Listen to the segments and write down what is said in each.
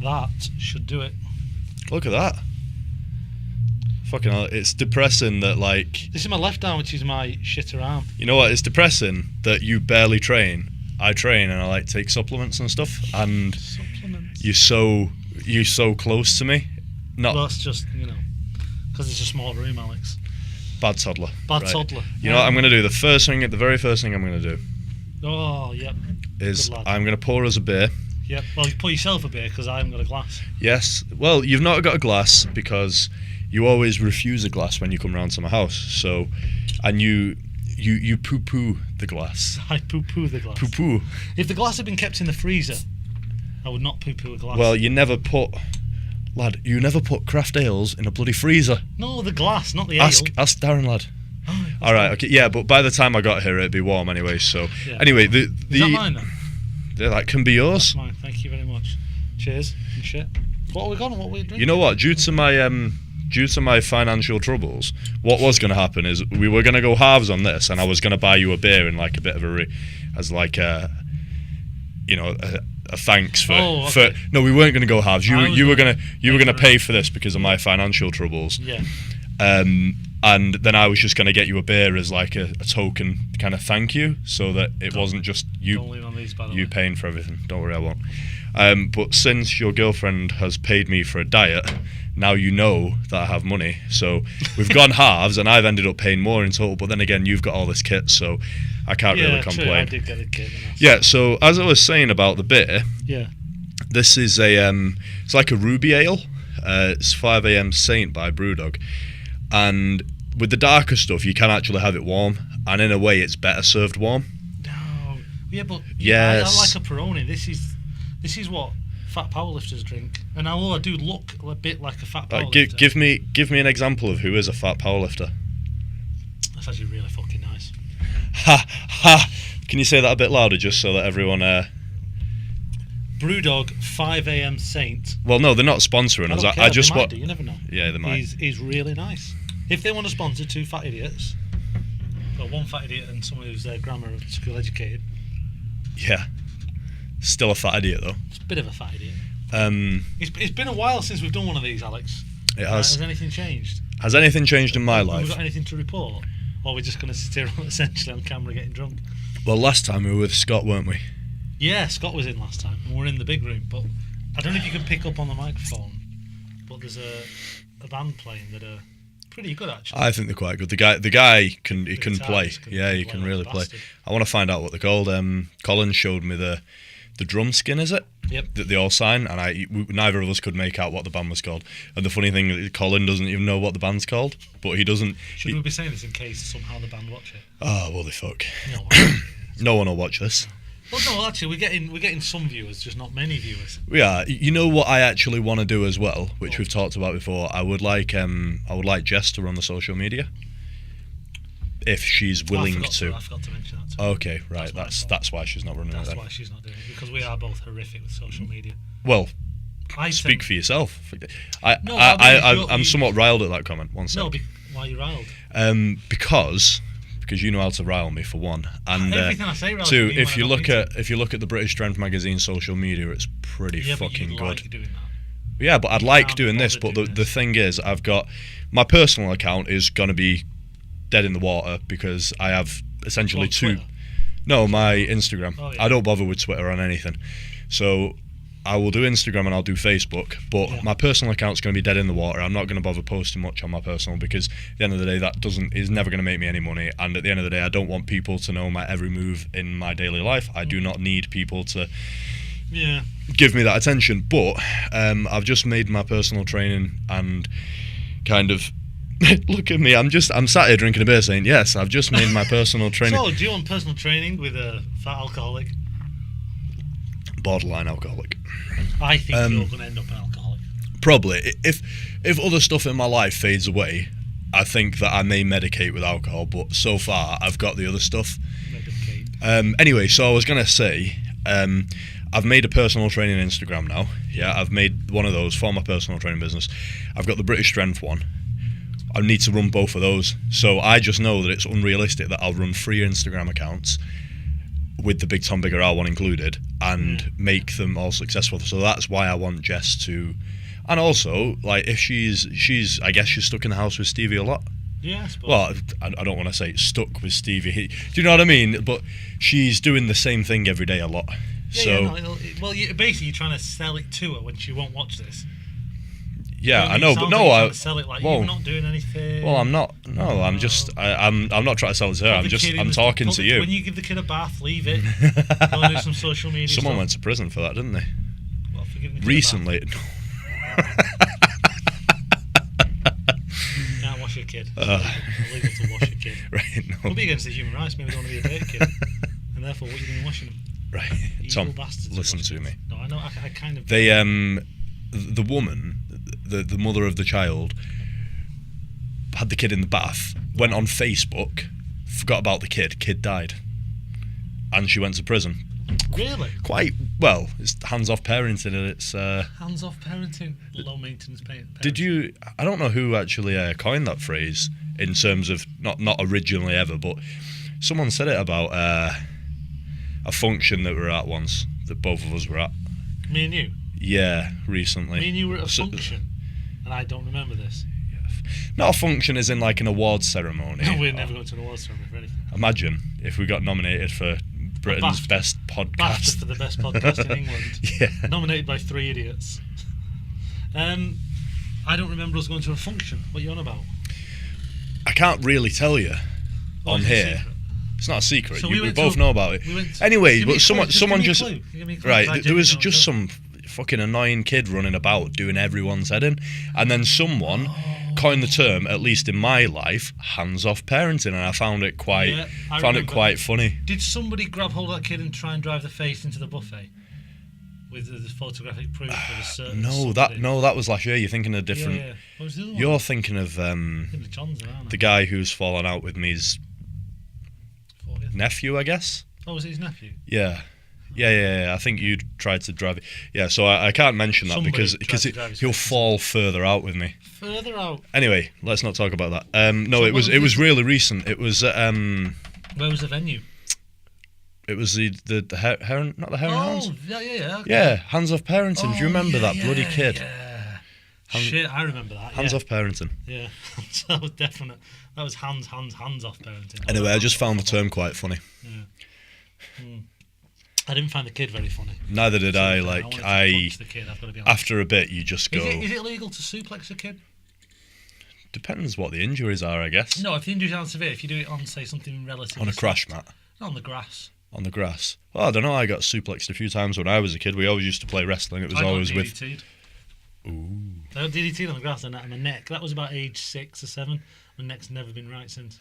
That should do it. Look at that. Fucking hell, it's depressing that, like... This is my left arm, which is my shitter arm. You know what, it's depressing that you barely train. I train and I like take supplements and stuff, and Supplements. you're so close to me. Not Well, that's just, because it's a small room, Alex. bad toddler. Bad right. toddler. You know what I'm going to do? The very first thing I'm going to do Oh, yep. is Good lad. I'm going to pour us a beer. Yep. Well, you pour yourself a beer because I haven't got a glass. Yes. Well, you've not got a glass because you always refuse a glass when you come round to my house. So, and you poo-poo the glass. I poo-poo the glass. Poo-poo. If the glass had been kept in the freezer, I would not poo-poo a glass. Well, you never put craft ales in a bloody freezer. No, the glass, not the Ask ale. Darren, lad. Oh, All right, okay, yeah, but by the time I got here, it'd be warm anyway. So, Yeah. anyway, Is that mine then? that can be yours. That's mine. Thank you very much. Cheers and shit. What are we got? What are we drinking? You know what? Due to my financial troubles, what was going to happen is we were going to go halves on this, and I was going to buy you a beer in like a bit of a a thanks for Oh, okay. no, we weren't going to go halves. You were going to for pay for this because of my financial troubles. Yeah. And then I was just going to get you a beer as like a token kind of thank you, so that it wasn't just Don't lean on these, by the you way. paying for everything. Don't worry, I won't. But since your girlfriend has paid me for a diet, now you know that I have money. So we've gone halves, and I've ended up paying more in total. But then again, you've got all this kit, so I can't really True, complain. I did get a kid. Yeah. So as I was saying about the beer, Yeah. this is it's like a ruby ale. It's 5 a.m. Saint by Brewdog, and with the darker stuff, you can actually have it warm, and in a way, it's better served warm. No. Yeah, but Yes. I like a Peroni. This is what fat powerlifters drink, and although I do look a bit like a fat powerlifter, Give me an example of who is a fat powerlifter. that's actually really fucking nice. Ha ha! Can you say that a bit louder, just so that everyone? Brewdog 5 a.m. Saint. Well, no, they're not sponsoring us. don't care, I just they might want. do, you never know. Yeah, they might. He's really nice. If they want to sponsor two fat idiots, well, one fat idiot and someone who's grammar school educated, Yeah, still a fat idiot though. it's a bit of a fat idiot. It It's been a while since we've done one of these, Alex. has. Has anything changed? Has anything changed in my Have we life? got anything to report? Or are we just going to sit here essentially on camera getting drunk? Well, last time we were with Scott, weren't we? Yeah, Scott was in last time, and we're in the big room, but I don't know if you can pick up on the microphone, but there's a band playing that are pretty good, actually. I think they're quite good. The guy can play. guitarist Yeah, he play can like really a play. bastard. I want to find out what they're called. Colin showed me the drum skin, is it? Yep. That they all sign, and neither of us could make out what the band was called. And the funny thing is, Colin doesn't even know what the band's called, but he doesn't. Should we be saying this in case somehow the band watch it? Oh, well, they fuck. No. No one will watch this. Well, no, actually, we're getting some viewers, just not many viewers. We are. You know what I actually want to do as well, which we've talked about before. I would like Jess to run the social media, if she's willing I to. forgot to mention that too. Okay, right. That's why she's not running it That's then. why she's not doing it, because we are both horrific with social media. Well, I speak tend- for yourself. No, I mean, I'm you- somewhat riled at that comment. One sec. No, why are you riled? Because you know how to rile me, for one, and Everything I say riles two, me when if I you don't look mean at if you look at the British Strength magazine social media, it's pretty Yeah, but fucking you good. like doing that. Yeah, but I'd like can't doing this. bother But doing the thing is, I've got my personal account is gonna be dead in the water because I have essentially On two. Twitter? No, my Instagram. Oh, yeah. I don't bother with Twitter on anything. So I will do Instagram and I'll do Facebook, but Yeah. my personal account's going to be dead in the water. I'm not going to bother posting much on my personal because at the end of the day, that is never going to make me any money. And at the end of the day, I don't want people to know my every move in my daily life. I do not need people to Yeah. give me that attention. But I've just made my personal training and kind of look at me. I'm sat here drinking a beer saying yes. I've just made my personal training. So, do you want personal training with a fat alcoholic? Borderline alcoholic. I think you're going to end up an alcoholic. Probably. If other stuff in my life fades away, I think that I may medicate with alcohol. But so far, I've got the other stuff. Medicate. Anyway, so I was gonna say, I've made a personal training Instagram now. Yeah, I've made one of those for my personal training business. I've got the British Strength one. I need to run both of those. So I just know that it's unrealistic that I'll run 3 Instagram accounts with the Big Tom Bigger R one included, and make them all successful. So that's why I want Jess to, and also like if she's I guess she's stuck in the house with Stevie a lot. Yeah, I suppose. Well, I don't want to say stuck with Stevie. Do you know what I mean? But she's doing the same thing every day a lot. Yeah, so basically you're trying to sell it to her when she won't watch this. Yeah, I know, but no, I sell it like you're not doing anything. Well, I'm not. No, I'm just. I'm not trying to sell it to her. I'm talking to you. When you give the kid a bath, leave it. Go and do some social media. Someone stuff. went to prison for that, didn't they? Well, for giving the kid recently. A bath. Can't wash your kid. Illegal to wash your kid. Right. No. We'll be against the human rights. Maybe they want to be a dirty kid, and therefore, what are you doing washing them? Right. Evil Tom, bastards listen to me. No, I know. I kind of. They the woman, the mother of the child, had the kid in the bath, went on Facebook, forgot about the kid died, and she went to prison. Really? Quite well. It's hands-off parenting, and it's hands-off parenting, low maintenance parenting. Did you? I don't know who actually coined that phrase in terms of not originally ever, but someone said it about a function that we were at once, that both of us were at. Me and you. Yeah, recently. Me and you were at a function, and I don't remember this. Not a function as in like an awards ceremony. No, we're never going to an awards ceremony for anything. Imagine if we got nominated for Britain's best podcast. BAFTA for the best podcast in England. Yeah. Nominated by 3 idiots. I don't remember us going to a function. What are you on about? I can't really tell you on here. It's not a secret. So we both know about it. Anyway, but someone just right. There was just some fucking annoying kid running about doing everyone's head in, and then someone coined the term, at least in my life, hands-off parenting, and I found it quite quite funny. Did somebody grab hold of that kid and try and drive the face into the buffet with the photographic proof of a certain? No, that was last year. You're thinking of different. Yeah. What was the other one? You're thinking of the guy who's fallen out with me's nephew, I guess. Oh, was it his nephew? Yeah. I think you tried to drive it. Yeah, so I can't mention that because he'll fall further out with me. Further out. Anyway, let's not talk about that. No, it was really recent. It was where was the venue? It was the Heron, not the Heron Hounds. Yeah. Okay. Yeah, hands off parenting. Do you remember that bloody kid? Yeah. Shit, I remember that. Hands off parenting. Yeah, that was definite. That was hands off parenting. Anyway, I just found the term quite funny. Yeah. I didn't find the kid very funny. Neither did I. The kid, I've got to be honest. After a bit, you just go. Is it illegal to suplex a kid? Depends what the injuries are, I guess. No, if the injuries aren't severe, if you do it on, say, something relatively on a crash mat. Not on the grass. On the grass. Well, I don't know. I got suplexed a few times when I was a kid. We always used to play wrestling. It was always with. Ooh. I got DDT'd on the grass and my neck. That was about age 6 or 7. My neck's never been right since.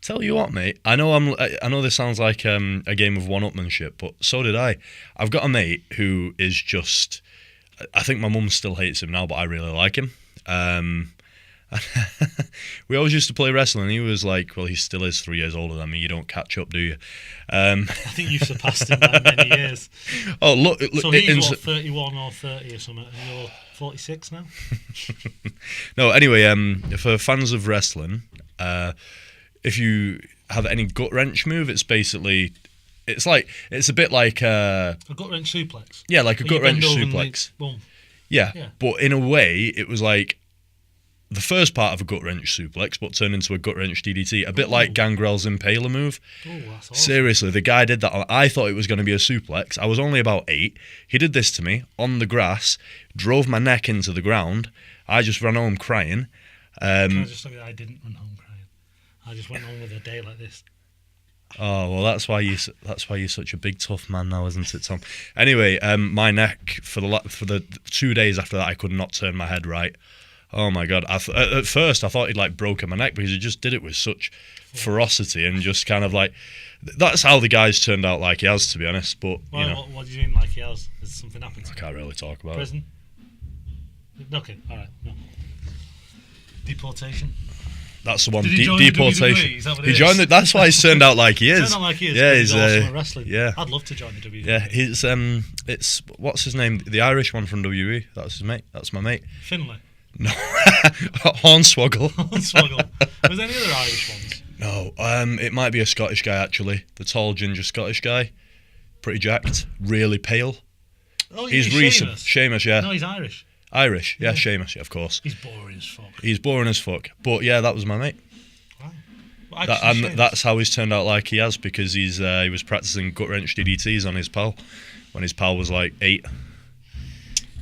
Tell you what, mate. I know this sounds like a game of one-upmanship, but so did I. I've got a mate who is just. I think my mum still hates him now, but I really like him. We always used to play wrestling. He was like, well, he still is 3 years older than me. You don't catch up, do you? I think you've surpassed him by many years. Oh, look. So he's 31 or 30 or something, and you're 46 now? No, anyway, for fans of wrestling, if you have any gut wrench move, it's basically, it's a bit like a gut wrench suplex. Yeah, like a gut wrench suplex. Boom. Yeah, but in a way, it was like the first part of a gut wrench suplex, but turned into a gut wrench DDT, a bit like Gangrel's Impaler move. Oh, that's awesome. Seriously, the guy did that. I thought it was going to be a suplex. I was only about 8. He did this to me on the grass, drove my neck into the ground. I just ran home crying. I didn't run home crying. I just went on with a day like this. Oh well, that's why you're such a big tough man now, isn't it, Tom? Anyway, my neck for the 2 days after that, I could not turn my head right. Oh my god! At first, I thought he'd broken my neck because he just did it with such ferocity and just kind of that's how the guy's turned out like he has, to be honest. But you know, what do you mean like he has? Has something happened to him? I can't really talk about prison. Okay, all right. No. Deportation. That's the one. Did he join the deportation. WWE? Is that what he joined. That's why he's turned out like he is. Turned out like he is. Yeah, he's awesome at wrestling. Yeah, I'd love to join the WWE. Yeah, it's what's his name? The Irish one from WWE. That's his mate. That's my mate. Finlay. No, Hornswoggle. Hornswoggle. Was there any other Irish ones? No, it might be a Scottish guy actually. The tall ginger Scottish guy. pretty jacked, really pale. Oh, He's recent. Seamus, yeah. No, he's Irish. Irish, yeah, Seamus, yeah, of course. He's boring as fuck. He's boring as fuck. But yeah, that was my mate. Wow. Well, actually, And that's how he's turned out like he has, because he was practicing gut wrench DDTs on his pal when his pal was like 8.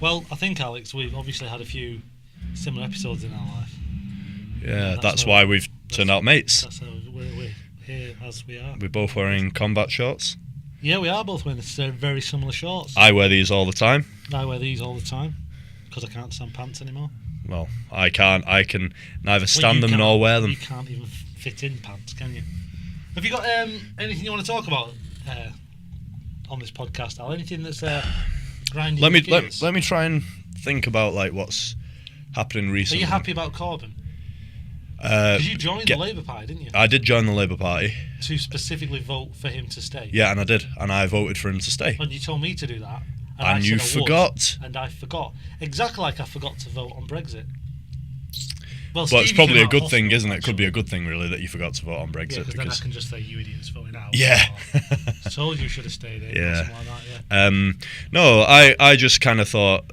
Well, I think, Alex, we've obviously had a few similar episodes in our life. Yeah, that's why we've turned out mates. That's how we're here as we are. We're both wearing combat shorts. Yeah, we are both wearing very similar shorts. I wear these all the time. I wear these all the time because I can't stand pants anymore. Well, I can't. I can neither stand them nor wear them. You can't even fit in pants, can you? Have you got anything you want to talk about on this podcast, Al? Anything that's grinding your gears? Let me try and think about like what's happening recently. Are you happy about Corbyn? Because you joined the Labour Party, didn't you? I did join the Labour Party. To specifically vote for him to stay. Yeah, and I did, and I voted for him to stay. And you told me to do that. And you forgot. And I forgot. Exactly like I forgot to vote on Brexit. Well, it's probably a good thing, isn't it? It could be a good thing, really, that you forgot to vote on Brexit. Yeah, because then I can just say, you idiots voting out. Yeah. I told you should have stayed in. Yeah. Or something like that, yeah. No, I just kind of thought...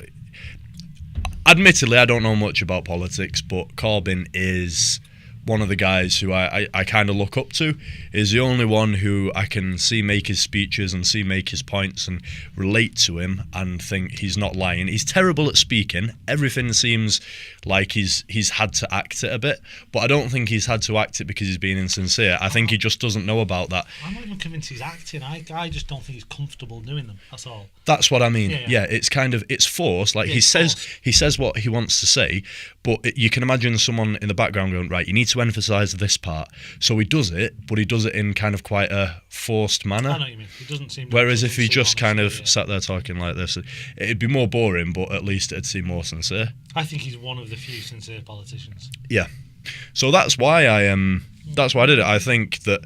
Admittedly, I don't know much about politics, but Corbyn is one of the guys who I kind of look up to. Is the only one who I can see make his speeches and see make his points and relate to him and think he's not lying. He's terrible at speaking. Everything seems like he's had to act it a bit, but I don't think he's had to act it because he's being insincere. I think he just doesn't know about that. I'm not even convinced he's acting. I just don't think he's comfortable doing them. That's all. That's what I mean. Yeah, it's kind of, it's forced. Like he says what he wants to say, but you can imagine someone in the background going, right, you need to emphasise this part. So he does it, but he does it in kind of quite a forced manner. I know what you mean. It doesn't seem. Whereas if he just kind of sat there talking like this, it'd be more boring, but at least it'd seem more sincere. I think he's one of the few sincere politicians. Yeah. So that's why that's why I did it. I think that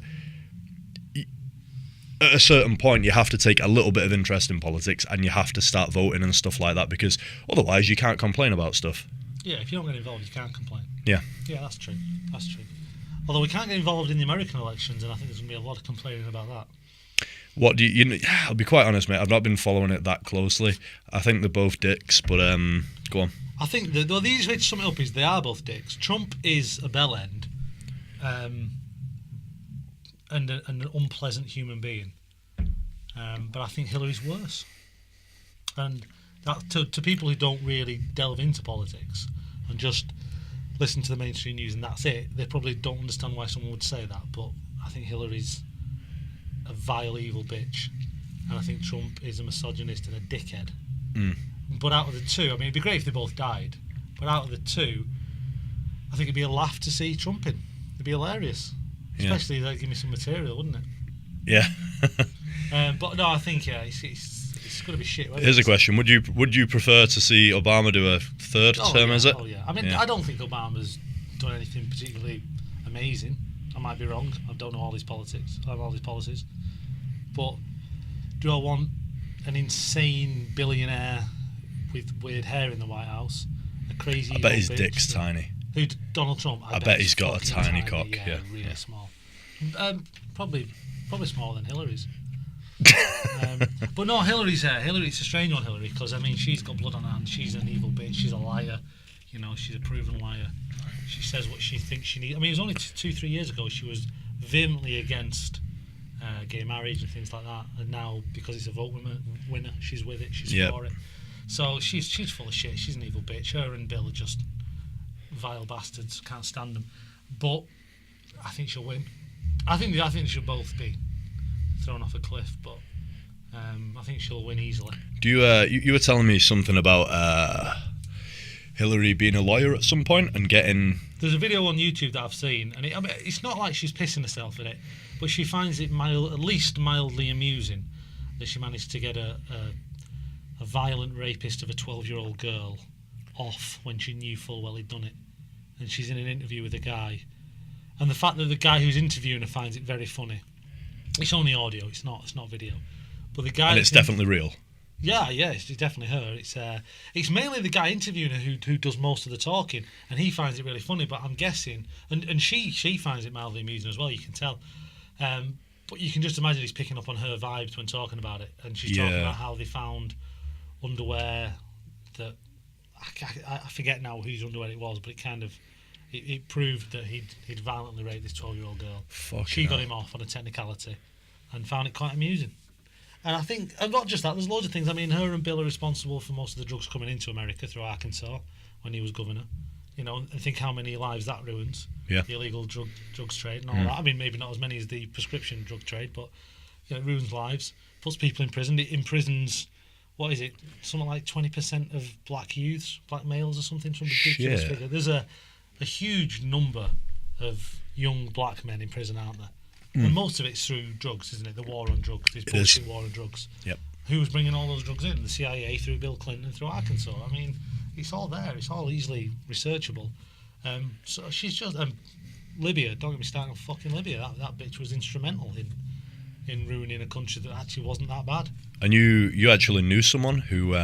at a certain point you have to take a little bit of interest in politics and you have to start voting and stuff like that, because otherwise you can't complain about stuff. Yeah, if you don't get involved, you can't complain. Yeah. Yeah, that's true. That's true. Although we can't get involved in the American elections, and I think there's going to be a lot of complaining about that. What do you I'll be quite honest, mate. I've not been following it that closely. I think they're both dicks, but go on. I think the easiest way to sum it up is they are both dicks. Trump is a bell end, and an unpleasant human being. But I think Hillary's worse. And that to people who don't really delve into politics and just listen to the mainstream news and that's it, they probably don't understand why someone would say that. But I think Hillary's a vile, evil bitch, and I think Trump is a misogynist and a dickhead. But out of the two, I mean, it'd be great if they both died, but out of the two, I think it'd be a laugh to see Trump in. It'd be hilarious, especially if they give me some material, wouldn't it? Yeah. But no, I think it's going to be shit. Here's a question: Would you prefer to see Obama do a third term? Yeah. Is it? Oh yeah. I mean, I don't think Obama's done anything particularly amazing. I might be wrong. I don't know all his politics, all his policies. But do I want an insane billionaire with weird hair in the White House? A crazy. I bet his dick's tiny. Who? Donald Trump. I bet he's got a tiny cock. Yeah, really small. Probably smaller than Hillary's. But no, Hillary's it's a strange one, Hillary, because I mean she's got blood on her hands. She's an evil bitch. She's a liar. You know, she's a proven liar. She says what she thinks she needs. I mean, it was only 2-3 years ago she was vehemently against gay marriage and things like that, and now because it's a vote winner, she's with it. She's for it. So she's full of shit. She's an evil bitch. Her and Bill are just vile bastards. Can't stand them. But I think she'll win. I think they should both be thrown off a cliff, but I think she'll win easily. Do you were telling me something about Hillary being a lawyer at some point and getting... There's a video on YouTube that I've seen, and it's not like she's pissing herself in it, but she finds it at least mildly amusing that she managed to get a violent rapist of a 12-year-old girl off when she knew full well he'd done it. And she's in an interview with a guy, and the fact that the guy who's interviewing her finds it very funny. It's only audio, it's not video. But the guy... And it's definitely real. Yeah, it's definitely her. It's mainly the guy interviewing her who does most of the talking, and he finds it really funny. But I'm guessing, and she finds it mildly amusing as well. You can tell. But But you can just imagine he's picking up on her vibes when talking about it, and she's talking about how they found underwear that I forget now whose underwear it was, but it proved that he'd violently raped this 12-year-old girl. She got him off on a technicality, and found it quite amusing. And I think, and not just that, there's loads of things. I mean, her and Bill are responsible for most of the drugs coming into America through Arkansas when he was governor. You know, and think how many lives that ruins. Yeah. The illegal drugs trade and all that. I mean, maybe not as many as the prescription drug trade, but you know, it ruins lives. Puts people in prison. It imprisons, what is it? Something like 20% of black youths, black males or something. Some ridiculous figure. There's a huge number of young black men in prison, aren't there? And most of it's through drugs, isn't it? The war on drugs. This bullshit war on drugs. Yep. Who was bringing all those drugs in? The CIA through Bill Clinton, through Arkansas. I mean, it's all there. It's all easily researchable. So she's just Libya. Don't get me started on fucking Libya. That bitch was instrumental in ruining a country that actually wasn't that bad. And you actually knew someone who,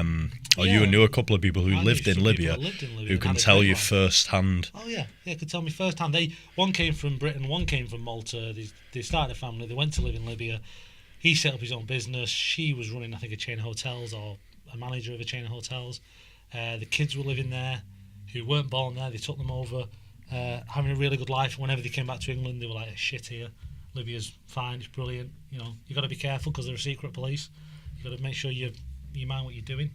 you knew a couple of people who lived in Libya, who can tell you firsthand. Oh yeah, could tell me firsthand. One came from Britain, one came from Malta. They started a family. They went to live in Libya. He set up his own business. She was running, I think, a chain of hotels or a manager of a chain of hotels. The kids were living there, who weren't born there. They took them over, having a really good life. Whenever they came back to England, they were like, shit here. Libya's fine, it's brilliant. You know, you got to be careful because they're a secret police. You got to make sure you mind what you're doing.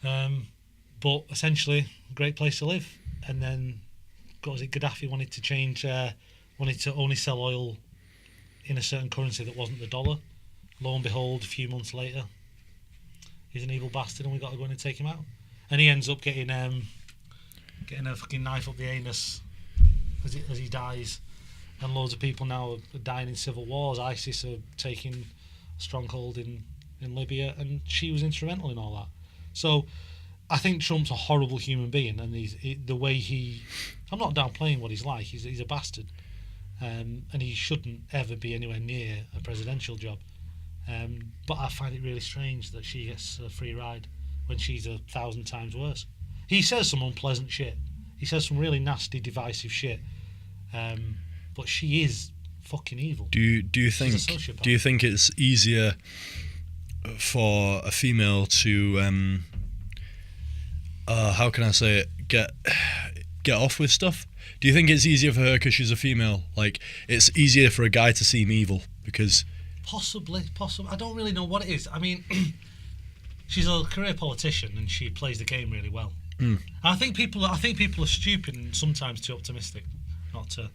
But essentially, great place to live. And then, Gaddafi wanted to change, wanted to only sell oil in a certain currency that wasn't the dollar. Lo and behold, a few months later, he's an evil bastard, and we got to go in and take him out. And he ends up getting a fucking knife up the anus as he dies. And loads of people now are dying in civil wars. ISIS are taking a stronghold in Libya, and she was instrumental in all that. So I think Trump's a horrible human being, and the way I'm not downplaying what he's like. He's a bastard, and he shouldn't ever be anywhere near a presidential job. But I find it really strange that she gets a free ride when she's 1,000 times worse. He says some unpleasant shit. He says some really nasty, divisive shit. But she is fucking evil. Do you think it's easier for a female to how can I say it, get off with stuff? Do you think it's easier for her because she's a female? Like, it's easier for a guy to seem evil because possibly. I don't really know what it is. I mean, she's a career politician and she plays the game really well. I think people are stupid and sometimes too optimistic. Not to.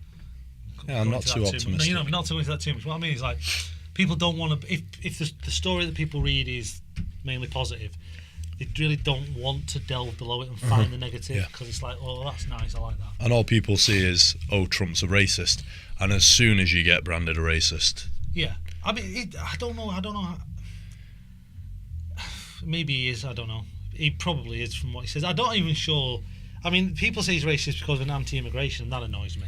Yeah, I'm not too optimistic. No, not to go into that too much. What I mean is, like, people don't want to. If the story that people read is mainly positive, they really don't want to delve below it and find the negative, because it's like, oh, that's nice, I like that. And all people see is, oh, Trump's a racist, and as soon as you get branded a racist, I mean, I don't know. How, maybe he is. I don't know. He probably is from what he says. I'm not even sure. I mean, people say he's racist because of an anti-immigration, and that annoys me.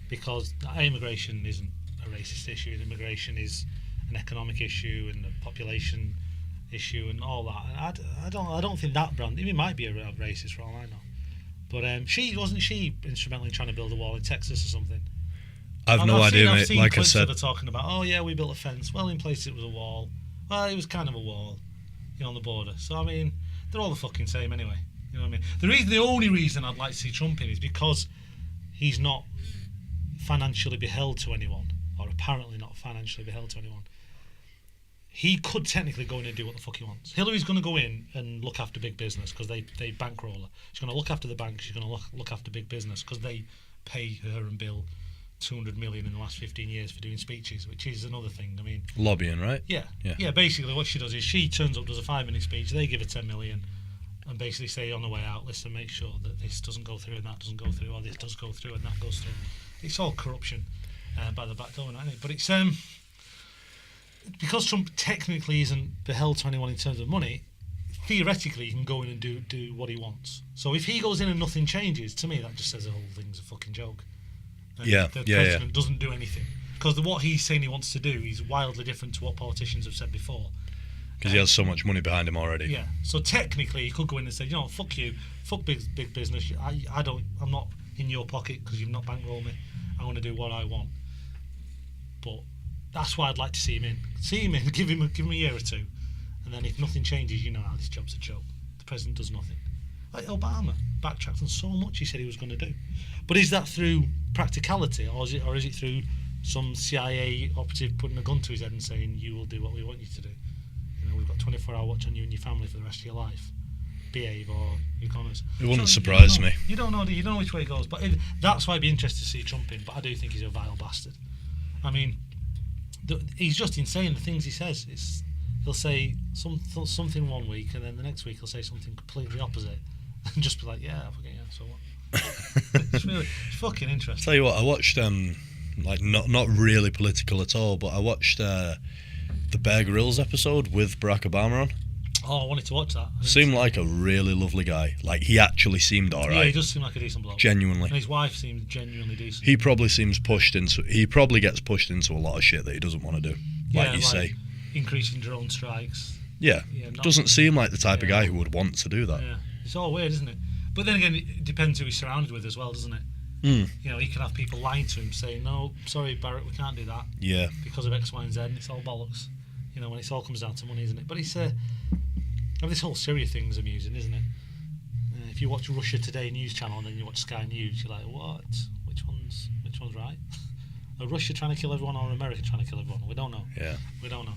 Because immigration isn't a racist issue. Immigration is an economic issue and a population issue and all that. And I don't think that brand. It might be a racist for all I know. But wasn't she instrumental in trying to build a wall in Texas or something? I've no idea, mate. I've seen like I clips said, of her talking about, oh yeah, we built a fence. Well, in places it was a wall. Well, it was kind of a wall, on the border. So I mean, they're all the fucking same anyway. You know what I mean? The only reason I'd like to see Trump in is because he's not financially beheld to anyone, or apparently not financially beheld to anyone. He could technically go in and do what the fuck he wants. Hillary's going to go in and look after big business because they bankroll her. She's going to look after the bank. She's going to look after big business because they pay her and Bill $200 million in the last 15 years for doing speeches, which is another thing. I mean, lobbying, right? Yeah. Basically, what she does is she turns up, does a 5-minute speech. They give her $10 million, and basically say on the way out, listen, make sure that this doesn't go through and that doesn't go through, or this does go through and that goes through. It's all corruption by the back door, isn't it? But it's because Trump technically isn't beheld to anyone in terms of money. Theoretically, he can go in and do what he wants. So if he goes in and nothing changes, to me that just says the whole thing's a fucking joke. And the president doesn't do anything because what he's saying he wants to do is wildly different to what politicians have said before. Because he has so much money behind him already. Yeah. So technically, he could go in and say, fuck you, fuck big business. I'm not in your pocket because you've not bankrolled me. I want to do what I want. But that's why I'd like to see him in. Give him a year or two, and then if nothing changes, this job's a joke. The president does nothing. Like Obama backtracked on so much he said he was going to do. But is that through practicality, or is it through some CIA operative putting a gun to his head and saying, you will do what we want you to do? We've got 24-hour watch on you and your family for the rest of your life. Behave or you're gonna. It wouldn't surprise me. You don't know which way it goes. But that's why I'd be interested to see Trump in. But I do think he's a vile bastard. I mean, he's just insane. The things he says. He'll say something one week, and then the next week he'll say something completely opposite, and just be like, yeah, fucking yeah. So what? It's fucking interesting. Tell you what, I watched like not really political at all, but I watched the Bear Grylls episode with Barack Obama on. Oh, I wanted to watch that. Seemed like a really lovely guy. Like, he actually seemed alright. Yeah, he does seem like a decent bloke. Genuinely. And his wife seems genuinely decent. He probably gets pushed into a lot of shit that he doesn't want to do. Like you say. Increasing drone strikes. Yeah. Doesn't seem like the type of guy who would want to do that. Yeah. It's all weird, isn't it? But then again, it depends who he's surrounded with as well, doesn't it? He can have people lying to him saying, no, sorry, Barrett, we can't do that. Yeah. Because of X, Y, and Z, and it's all bollocks. When it all comes down to money, isn't it? But it's this whole Syria thing's amusing, isn't it? If you watch Russia Today news channel and then you watch Sky News, you're like, what? Which one's right? Are Russia trying to kill everyone or America trying to kill everyone? We don't know. Yeah. We don't know.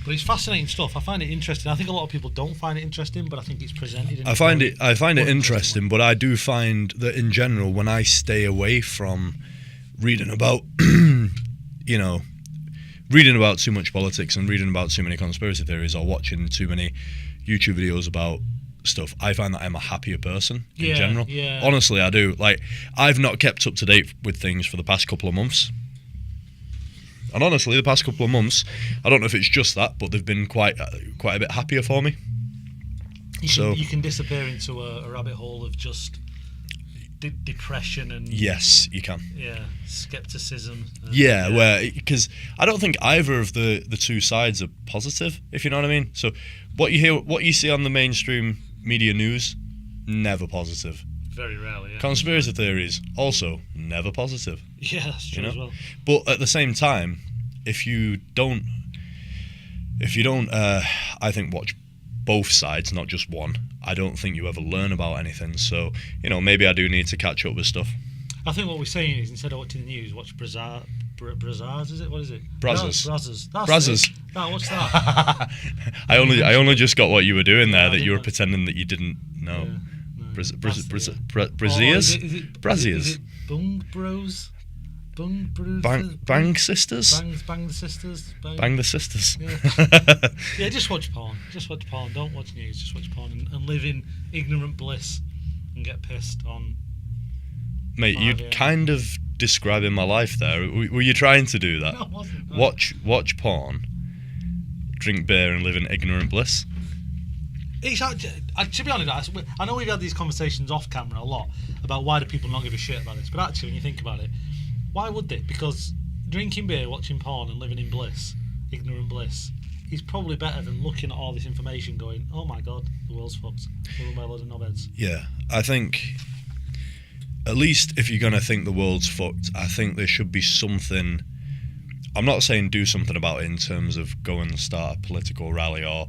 But it's fascinating stuff. I find it interesting. I think a lot of people don't find it interesting, but I think it's presented. I find it interesting, but I do find that in general, when I stay away from reading about, reading about too much politics and reading about too many conspiracy theories or watching too many YouTube videos about stuff, I find that I'm a happier person in general. Yeah. Honestly, I do. Like, I've not kept up to date with things for the past couple of months. And honestly, the past couple of months, I don't know if it's just that, but they've been quite a bit happier for me. You can disappear into a rabbit hole of just depression and... Yes, you can. Yeah, skepticism. Because I don't think either of the two sides are positive, if you know what I mean. So what you see on the mainstream media news, never positive. Very rarely, yeah. Conspiracy theories, also never positive. Yeah, that's true as well. But at the same time, if you don't, I think, watch both sides, not just one, I don't think you ever learn about anything. So, maybe I do need to catch up with stuff. I think what we're saying is, instead of watching the news, watch Brazzers, is it? What is it? Brazzers. Brazzers. What's that? I only just got what you were doing there, that you were pretending that you didn't know. Yeah. Braziers? Braziers? Is it Bung Bros? Bung Bros? Bang Sisters? Bang the Sisters? Bang the Sisters. Yeah, just watch porn. Don't watch news. Just watch porn and live in ignorant bliss and get pissed on... Mate, you're kind of describing my life there. Were you trying to do that? No, I wasn't. No. Watch porn, drink beer and live in ignorant bliss? It's to be honest, I know we've had these conversations off camera a lot about why do people not give a shit about this, but actually when you think about it, why would they? Because drinking beer, watching porn and living in bliss, ignorant bliss, is probably better than looking at all this information going, oh my god, the world's fucked, we're run by a load of knobheads. Yeah, I think, at least if you're going to think the world's fucked, I think there should be something. I'm not saying do something about it in terms of go and start a political rally or...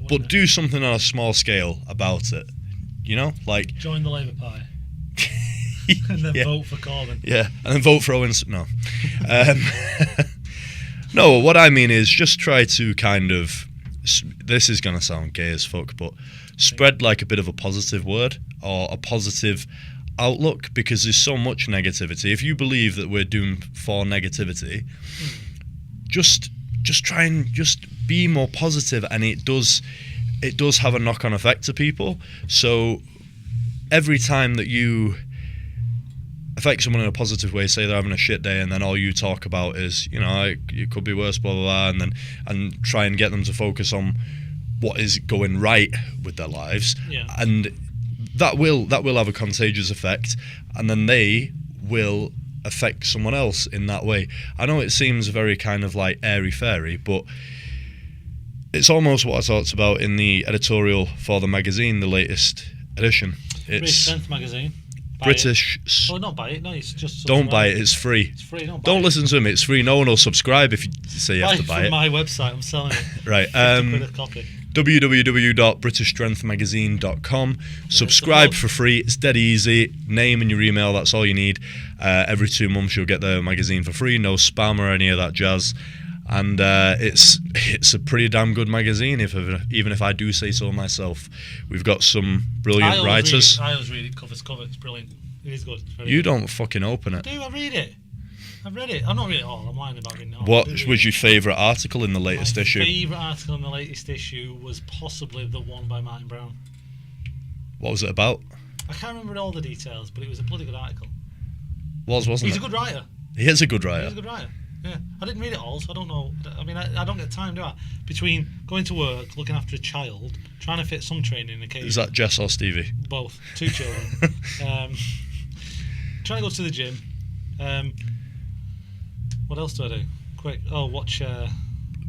But do something on a small scale about it, like join the Labour Party and then vote for Corbyn. Yeah, and then vote for Owens. No, no. What I mean is just try to kind of. This is gonna sound gay as fuck, but spread like a bit of a positive word or a positive outlook, because there's so much negativity. If you believe that we're doomed for negativity, just try and just be more positive, and it does have a knock-on effect to people. So every time that you affect someone in a positive way, say they're having a shit day, and then all you talk about is, it could be worse, blah blah blah, and try and get them to focus on what is going right with their lives, and that will have a contagious effect, and then they will affect someone else in that way. I know it seems very kind of like airy-fairy, but it's almost what I talked about in the editorial for the magazine, the latest edition. It's Strength magazine. British. Oh, not buy it. No, it's just. Don't buy it. It's free. It's free. Don't listen to him. It's free. No one will subscribe if you say you have to buy it. My website. I'm selling it. Right. 50 quid a copy. www.britishstrengthmagazine.com. Subscribe for free. It's dead easy. Name and your email. That's all you need. Every 2 months you'll get the magazine for free. No spam or any of that jazz. And it's a pretty damn good magazine, even if I do say so myself. We've got some brilliant writers. I always read it cover to cover. It's brilliant. It is good. You don't fucking open it. I do. I read it. I've read it. I'm not reading it all. I'm lying about reading it all. What was your favourite article in the latest issue? My favourite article in the latest issue was possibly the one by Martin Brown. What was it about? I can't remember all the details, but it was a bloody good article. Wasn't it? He's a good writer. He is a good writer. He's a good writer. Yeah, I didn't read it all, so I don't know. I mean, I don't get time, do I? Between going to work, looking after a child, trying to fit some training in occasion. Is that Jess or Stevie? Both. 2 children. Trying to go to the gym. What else do I do? Quick. Oh, watch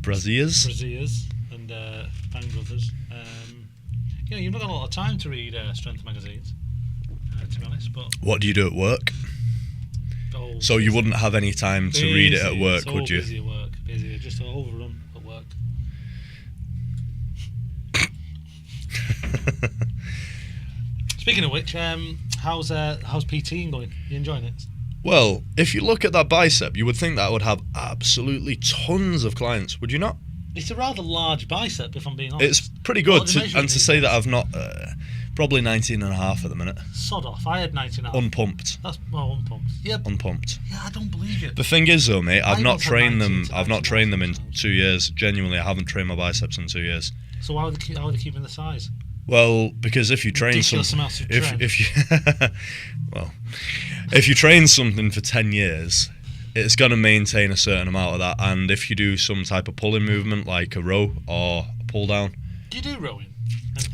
Braziers and Bang Brothers. You've not got a lot of time to read strength magazines, to be honest. But what do you do at work? So you wouldn't have any time to read it at work, would you? Busy at work, busy, just overrun at work. Speaking of which, how's PTing going? You enjoying it? Well, if you look at that bicep, you would think that would have absolutely tons of clients, would you not? It's a rather large bicep, if I'm being honest. It's pretty good, to say that I've not... probably 19.5 at the minute. Sod off. I had 19.5. Unpumped. That's unpumped. Yeah. Unpumped. Yeah, I don't believe it. The thing is, though, mate, I've not trained them in 2 years. Genuinely, I haven't trained my biceps in 2 years. So how are they keeping the size? Well, because if you train if you train something for 10 years, it's going to maintain a certain amount of that. And if you do some type of pulling movement, like a row or a pull down. Do you do rowing?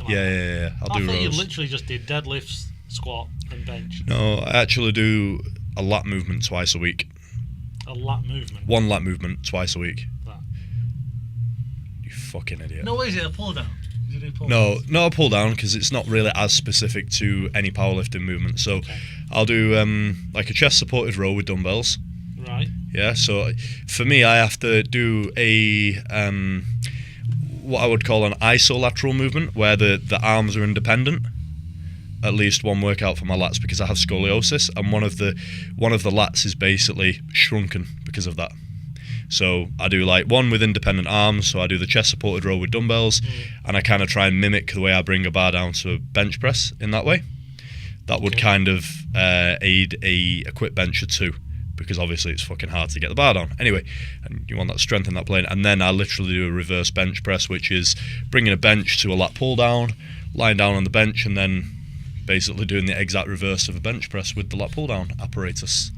Yeah. I do rows. You literally just did deadlifts, squat, and bench. No, I actually do a lat movement twice a week. A lat movement? 1 lat movement twice a week. That. You fucking idiot. No, is it a pull down? No, not a pull down, because it's not really as specific to any powerlifting movement. So I'll do like a chest supported row with dumbbells. Right. Yeah, so for me, I have to do a what I would call an isolateral movement, where the arms are independent. At least one workout for my lats, because I have scoliosis, and one of the lats is basically shrunken because of that. So I do like one with independent arms, so I do the chest supported row with dumbbells, and I kind of try and mimic the way I bring a bar down to a bench press in that way. That would kind of aid a quick bench or 2, because obviously it's fucking hard to get the bar down. Anyway, and you want that strength in that plane. And then I literally do a reverse bench press, which is bringing a bench to a lat pull down, lying down on the bench, and then basically doing the exact reverse of a bench press with the lat pull down apparatus.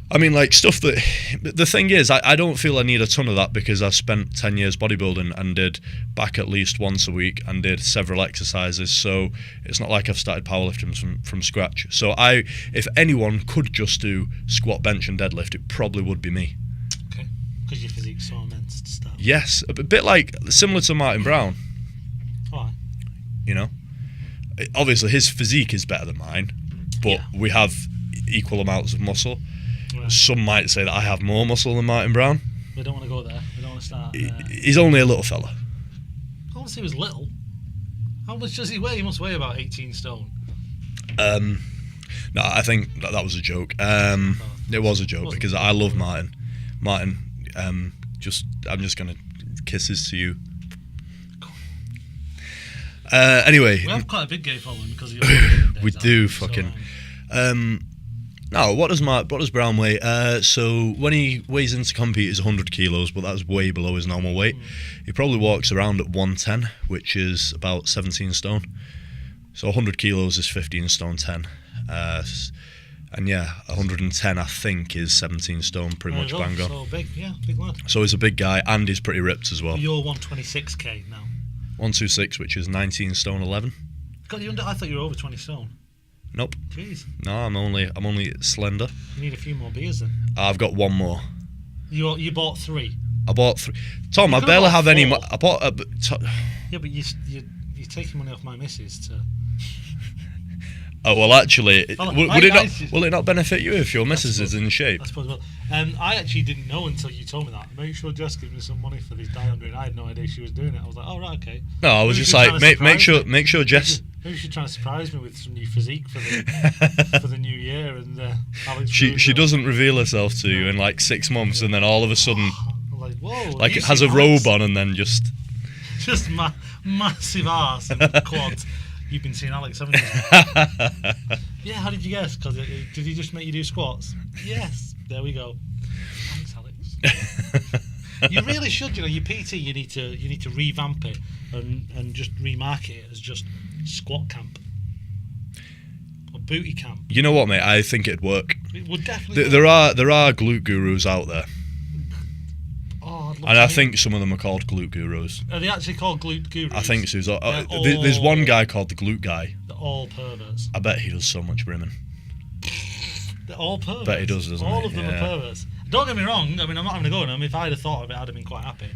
I mean, like, stuff that... The thing is, I don't feel I need a ton of that, because I've spent 10 years bodybuilding and did back at least once a week and did several exercises, so it's not like I've started powerlifting from scratch. So if anyone could just do squat, bench and deadlift, it probably would be me. Okay, because your physique's so immense to start. Yes, a bit like, similar to Martin Brown. Why? You know? Obviously, his physique is better than mine, but we have equal amounts of muscle. Right. Some might say that I have more muscle than Martin Brown. We don't want to go there. We don't want to start. He's only a little fella. I want to say he was little. How much does he weigh? He must weigh about 18 stone. No, I think that was a joke. It was a joke, because I love Martin. Martin, I'm just gonna kisses to you. Anyway, we have quite a big gay following because of your we do fucking. Now, what does Brown weigh? So when he weighs in to compete, is 100 kilos, but that's way below his normal weight. He probably walks around at 110, which is about 17 stone. So 100 kilos is 15 stone 10. And yeah, 110 I think is 17 stone, pretty much bang on. So big, big lad. So he's a big guy, and he's pretty ripped as well. So you're 126k now. 126, which is 19 stone 11. God, I thought you were over 20 stone. Nope. Jeez. No, I'm only slender. You need a few more beers then. I've got one more. You bought 3. I bought 3. Tom, I barely have 4. Any. I bought. Yeah, but you're taking money off my missus to. Oh well, actually, Oh, would hi, it not? guys. Will it not benefit you if your missus is in shape? I suppose it will. I actually didn't know until you told me that. Make sure Jess gives me some money for this diet I'm doing. I had no idea she was doing it. I was like, oh right, okay. No, I was Maybe just she's like, trying to make sure surprise me. Jess. Maybe she's trying to surprise me with some new physique for the for the new year. And Alex She doesn't reveal herself to you in like 6 months, and then all of a sudden, I'm like, whoa. like you it has see a robe Alex? on, and then just. Just massive arse and quads. You've been seeing Alex, haven't you? Yeah, how did you guess? Because did he just make you do squats? Yes. There we go. Thanks, Alex. You really should. You know, your PT. You need to revamp it and just remarket it as just squat camp or booty camp. You know what, mate? I think it'd work. It would definitely. There are glute gurus out there, Oh, I'd love and to I meet think some of them are called glute gurus. them. Are they actually called glute gurus? I think so. They're There's one all- guy called the glute guy. They're all perverts. I bet he does so much brimming. They're all perverts. Bet he does, doesn't all he? of them Yeah. are perverts. Don't get me wrong. I mean, I'm not having a go at them. If I'd have thought of it, I'd have been quite happy.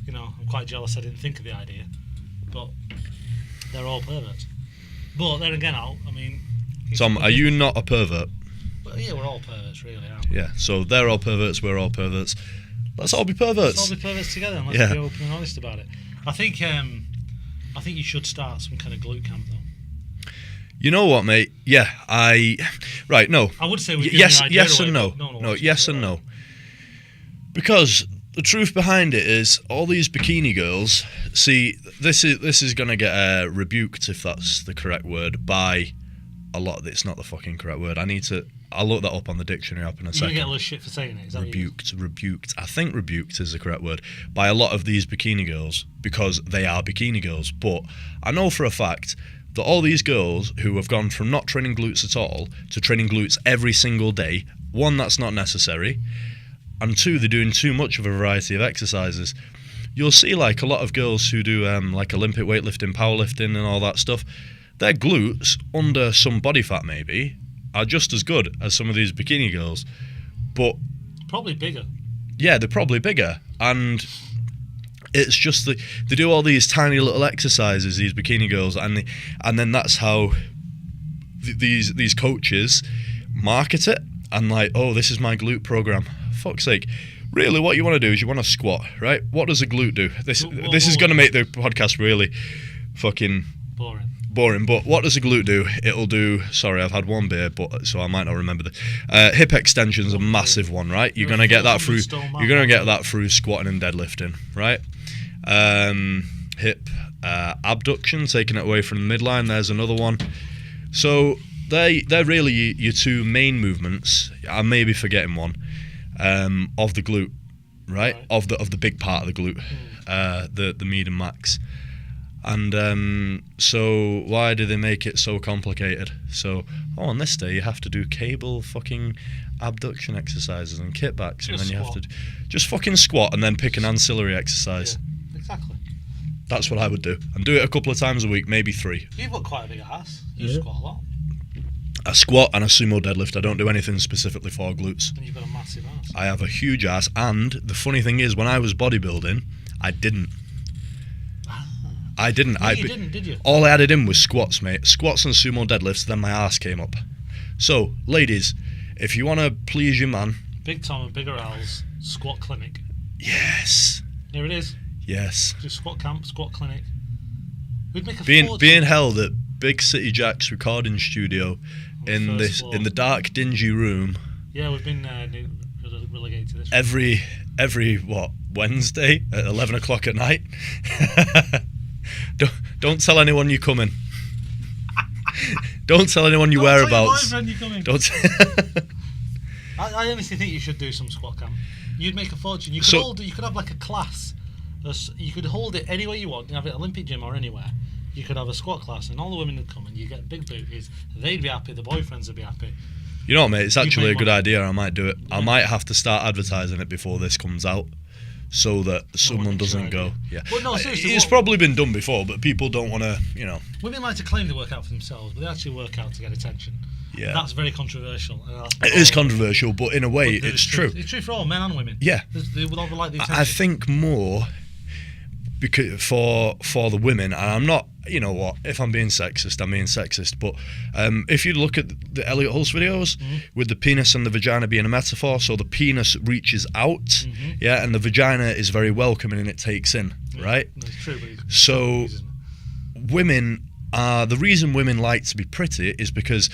You know, I'm quite jealous I didn't think of the idea. But they're all perverts. But then again, I mean... it's- Tom, are you not a pervert? Well, yeah, we're all perverts, really, aren't we? Yeah. So they're all perverts. We're all perverts. Let's all be Let's perverts. all be perverts together and let's Yeah. be open and honest about it. I think you should start some kind of glute camp, though. You know what, mate? Yeah, right. No. I would say we've given Yes, your idea yes away, and no. but No, yes and no. Because the truth behind it is, all these bikini girls. See, this is gonna get rebuked, if that's the correct word, by a lot. It's not the fucking correct word. I'll look that up on the dictionary up in a You're going second. to get a little shit for saying it, is that what you- Rebuked. I think rebuked is the correct word, by a lot of these bikini girls, because they are bikini girls. But I know for a fact that all these girls who have gone from not training glutes at all to training glutes every single day, one, that's not necessary, and two, they're doing too much of a variety of exercises. You'll see like a lot of girls who do like Olympic weightlifting, powerlifting and all that stuff, their glutes, under some body fat maybe, are just as good as some of these bikini girls. But Probably bigger. yeah, they're probably bigger, and it's just they do all these tiny little exercises, these bikini girls, and then that's how these coaches market it, and like, oh, this is my glute program. Fuck's sake. Really, what you want to do is you want to squat, right? What does a glute do? This is going to make the podcast really fucking boring, but what does a glute do? It'll do. Sorry, I've had one beer, but so I might not remember the hip extension's a massive one, right? You're gonna get that through. You're gonna get that through squatting and deadlifting, right? Hip abduction, taking it away from the midline. There's another one. So they're really your two main movements. I may be forgetting one of the glute, right? Of the big part of the glute, the medium max. And so why do they make it so complicated? So, on this day you have to do cable fucking abduction exercises and kickbacks, and then you have to just fucking squat and then pick an ancillary exercise. Yeah, exactly. That's what I would do. And do it a couple of times a week, maybe 3. You've got quite a big ass. You squat a lot. A squat and a sumo deadlift. I don't do anything specifically for glutes. And you've got a massive ass. I have a huge ass, and the funny thing is, when I was bodybuilding, I didn't. No, you didn't, did you? All I added in was squats, mate. Squats and sumo deadlifts, then my ass came up. So, ladies, if you want to please your man... Big Tom and Bigger Al's squat clinic. Yes. Here it is. Yes. Just squat camp, squat clinic. We'd make a Being fortune. held at Big City Jack's recording studio in the dark, dingy room. Yeah, we've been relegated to this. Every what, Wednesday at 11 o'clock at night. Don't tell anyone you're coming. Don't tell anyone your whereabouts. Tell your boyfriend you're coming. Don't. I honestly think you should do some squat camp. You'd make a fortune. You could have like a class. You could hold it anywhere you want. You have it at Olympic gym or anywhere. You could have a squat class, and all the women would come, and you get big booties. They'd be happy. The boyfriends would be happy. You know what, mate? It's actually a good money. idea. I might do it. I might have to start advertising it before this comes out, so that someone doesn't go. Yeah. Well, no, seriously, it's probably been done before, but people don't want to, Women like to claim they work out for themselves, but they actually work out to get attention. Yeah. That's very controversial. It is controversial, but in a way, it's true. It's true for all men and women. Yeah. They would all like the attention. I think more because for the women, and I'm not you know what? If I'm being sexist, I'm being sexist. But if you look at the Elliot Hulse videos with the penis and the vagina being a metaphor, so the penis reaches out, yeah, and the vagina is very welcoming and it takes in, right? That's true. But So women are the reason women like to be pretty is because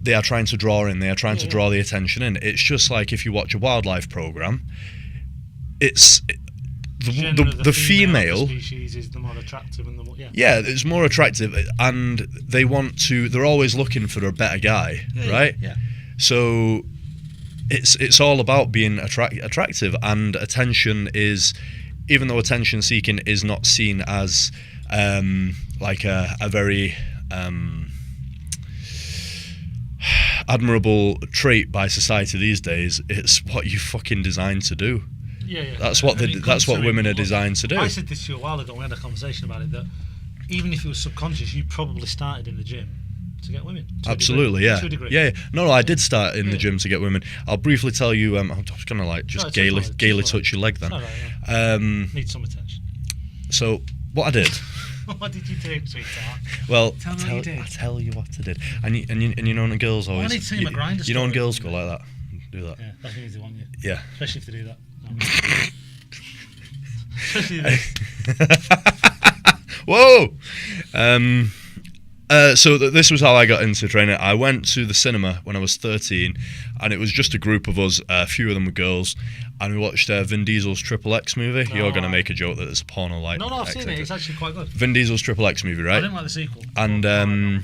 they are trying to draw in. They are trying to draw the attention in. It's just like if you watch a wildlife program. It's the female species is the more attractive and the more it's more attractive, and they're always looking for a better guy, right? So it's all about being attractive, and attention is, even though attention seeking is not seen as like a very admirable trait by society these days, it's what you fucking designed to do. That's what women are designed to do. I said this to you a while ago. We had a conversation about it, that even if it was subconscious, you probably started in the gym to get women. Absolutely, to a degree. Yeah. No, I did start in the gym to get women. I'll briefly tell you. I'm just gonna gaily touch your leg then. Need some attention. So what I did. What did you do, sweetheart? Well, tell me what you did. I tell you what I did. And you know when the girls always. I need to see my grinder. You know when girls go like that. Do that. Yeah, that's easy one. Yeah. Especially if they do that. Especially this. Whoa! So this was how I got into training. I went to the cinema when I was 13, and it was just a group of us. A few of them were girls, and we watched Vin Diesel's Triple X movie. You're going to make a joke that it's a porno-like. No, I've seen it. It's actually quite good. Vin Diesel's Triple X movie, right? I didn't like the sequel. And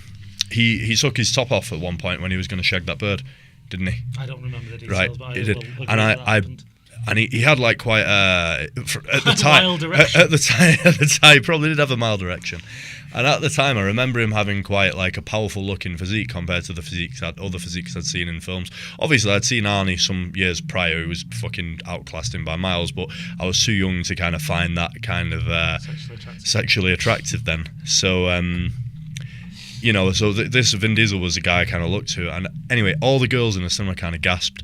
he took his top off at one point when he was going to shag that bird, didn't he? I don't remember the details, right, but he did. And he had like quite at the time mild erection. At the time he probably did have a mild erection, and at the time I remember him having quite like a powerful looking physique compared to the other physiques I'd seen in films. Obviously I'd seen Arnie some years prior who was fucking outclassed him by miles, but I was too young to kind of find that kind of sexually attractive then. So this Vin Diesel was a guy I kind of looked to, and anyway all the girls in the cinema kind of gasped.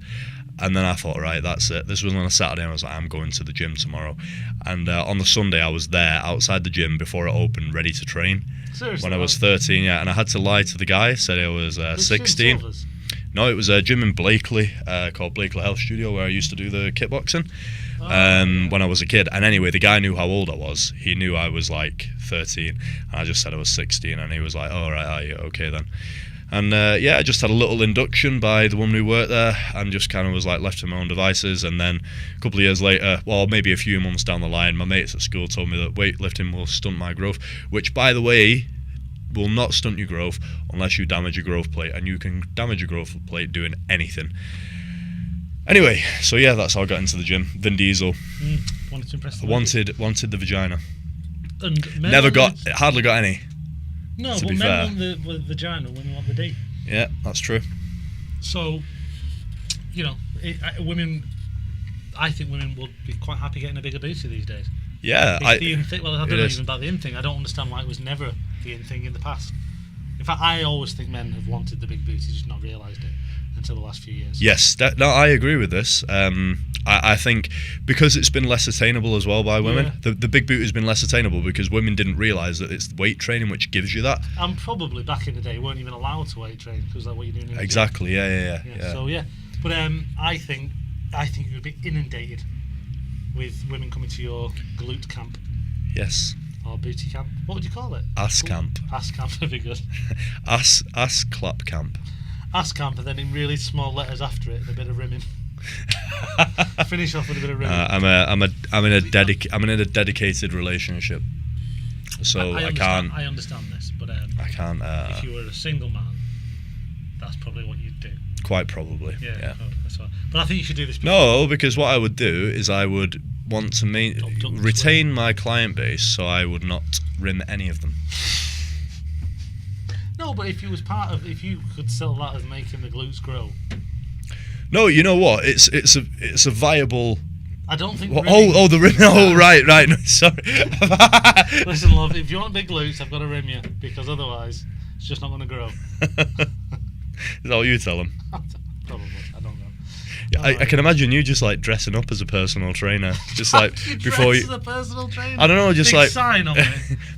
And then I thought, right, that's it. This was on a Saturday, and I was like, I'm going to the gym tomorrow. And on the Sunday, I was there outside the gym before it opened, ready to train. Seriously? When I was 13, and I had to lie to the guy, said I was 16. No, it was a gym in Blakely called Blakely Health Studio, where I used to do the kickboxing when I was a kid. And anyway, the guy knew how old I was. He knew I was like 13, and I just said I was 16, and he was like, all right, are you okay then? And I just had a little induction by the woman who worked there, and just kind of was like left to my own devices. And then a couple of years later, well, maybe a few months down the line, my mates at school told me that weightlifting will stunt my growth, which, by the way, will not stunt your growth unless you damage your growth plate, and you can damage your growth plate doing anything. Anyway, so yeah, that's how I got into the gym. Vin Diesel. Wanted to impress wanted the vagina. And hardly got any. No, but men want the vagina, women want the D. Yeah, that's true. So, women. I think women would be quite happy getting a bigger booty these days. Yeah, I don't know even about the in thing. I don't understand why it was never the in thing in the past. In fact, I always think men have wanted the big booty, just not realised it until the last few years. Yes, I agree with this. I think because it's been less attainable as well by women, the big boot has been less attainable because women didn't realise that it's weight training which gives you that. And probably back in the day weren't even allowed to weight train because that's what you're doing. Exactly. Yeah. So but I think you would be inundated with women coming to your glute camp. Yes. Or booty camp. What would you call it? Ass camp. Ass camp would be good. Ass clap camp. Ass camp, and then in really small letters after it, a bit of rimming. Finish off with a bit of rimming. I'm in a dedicated relationship, so I can't. I understand this, but I can't. If you were a single man, that's probably what you'd do. Quite probably. Yeah. That's right. But I think you should do this. No, because what I would do is I would want to retain my client base, so I would not rim any of them. No, but if you could sell that as making the glutes grow. No, you know what? It's a viable. I don't think. The rim. Oh, right. No, sorry. Listen, love. If you want big glutes, I've got to rim you because otherwise it's just not going to grow. Is that what you tell them? Probably. I don't know. I can imagine you just like dressing up as a personal trainer, just like before you. As a personal trainer. I don't know, just Big like sign on it.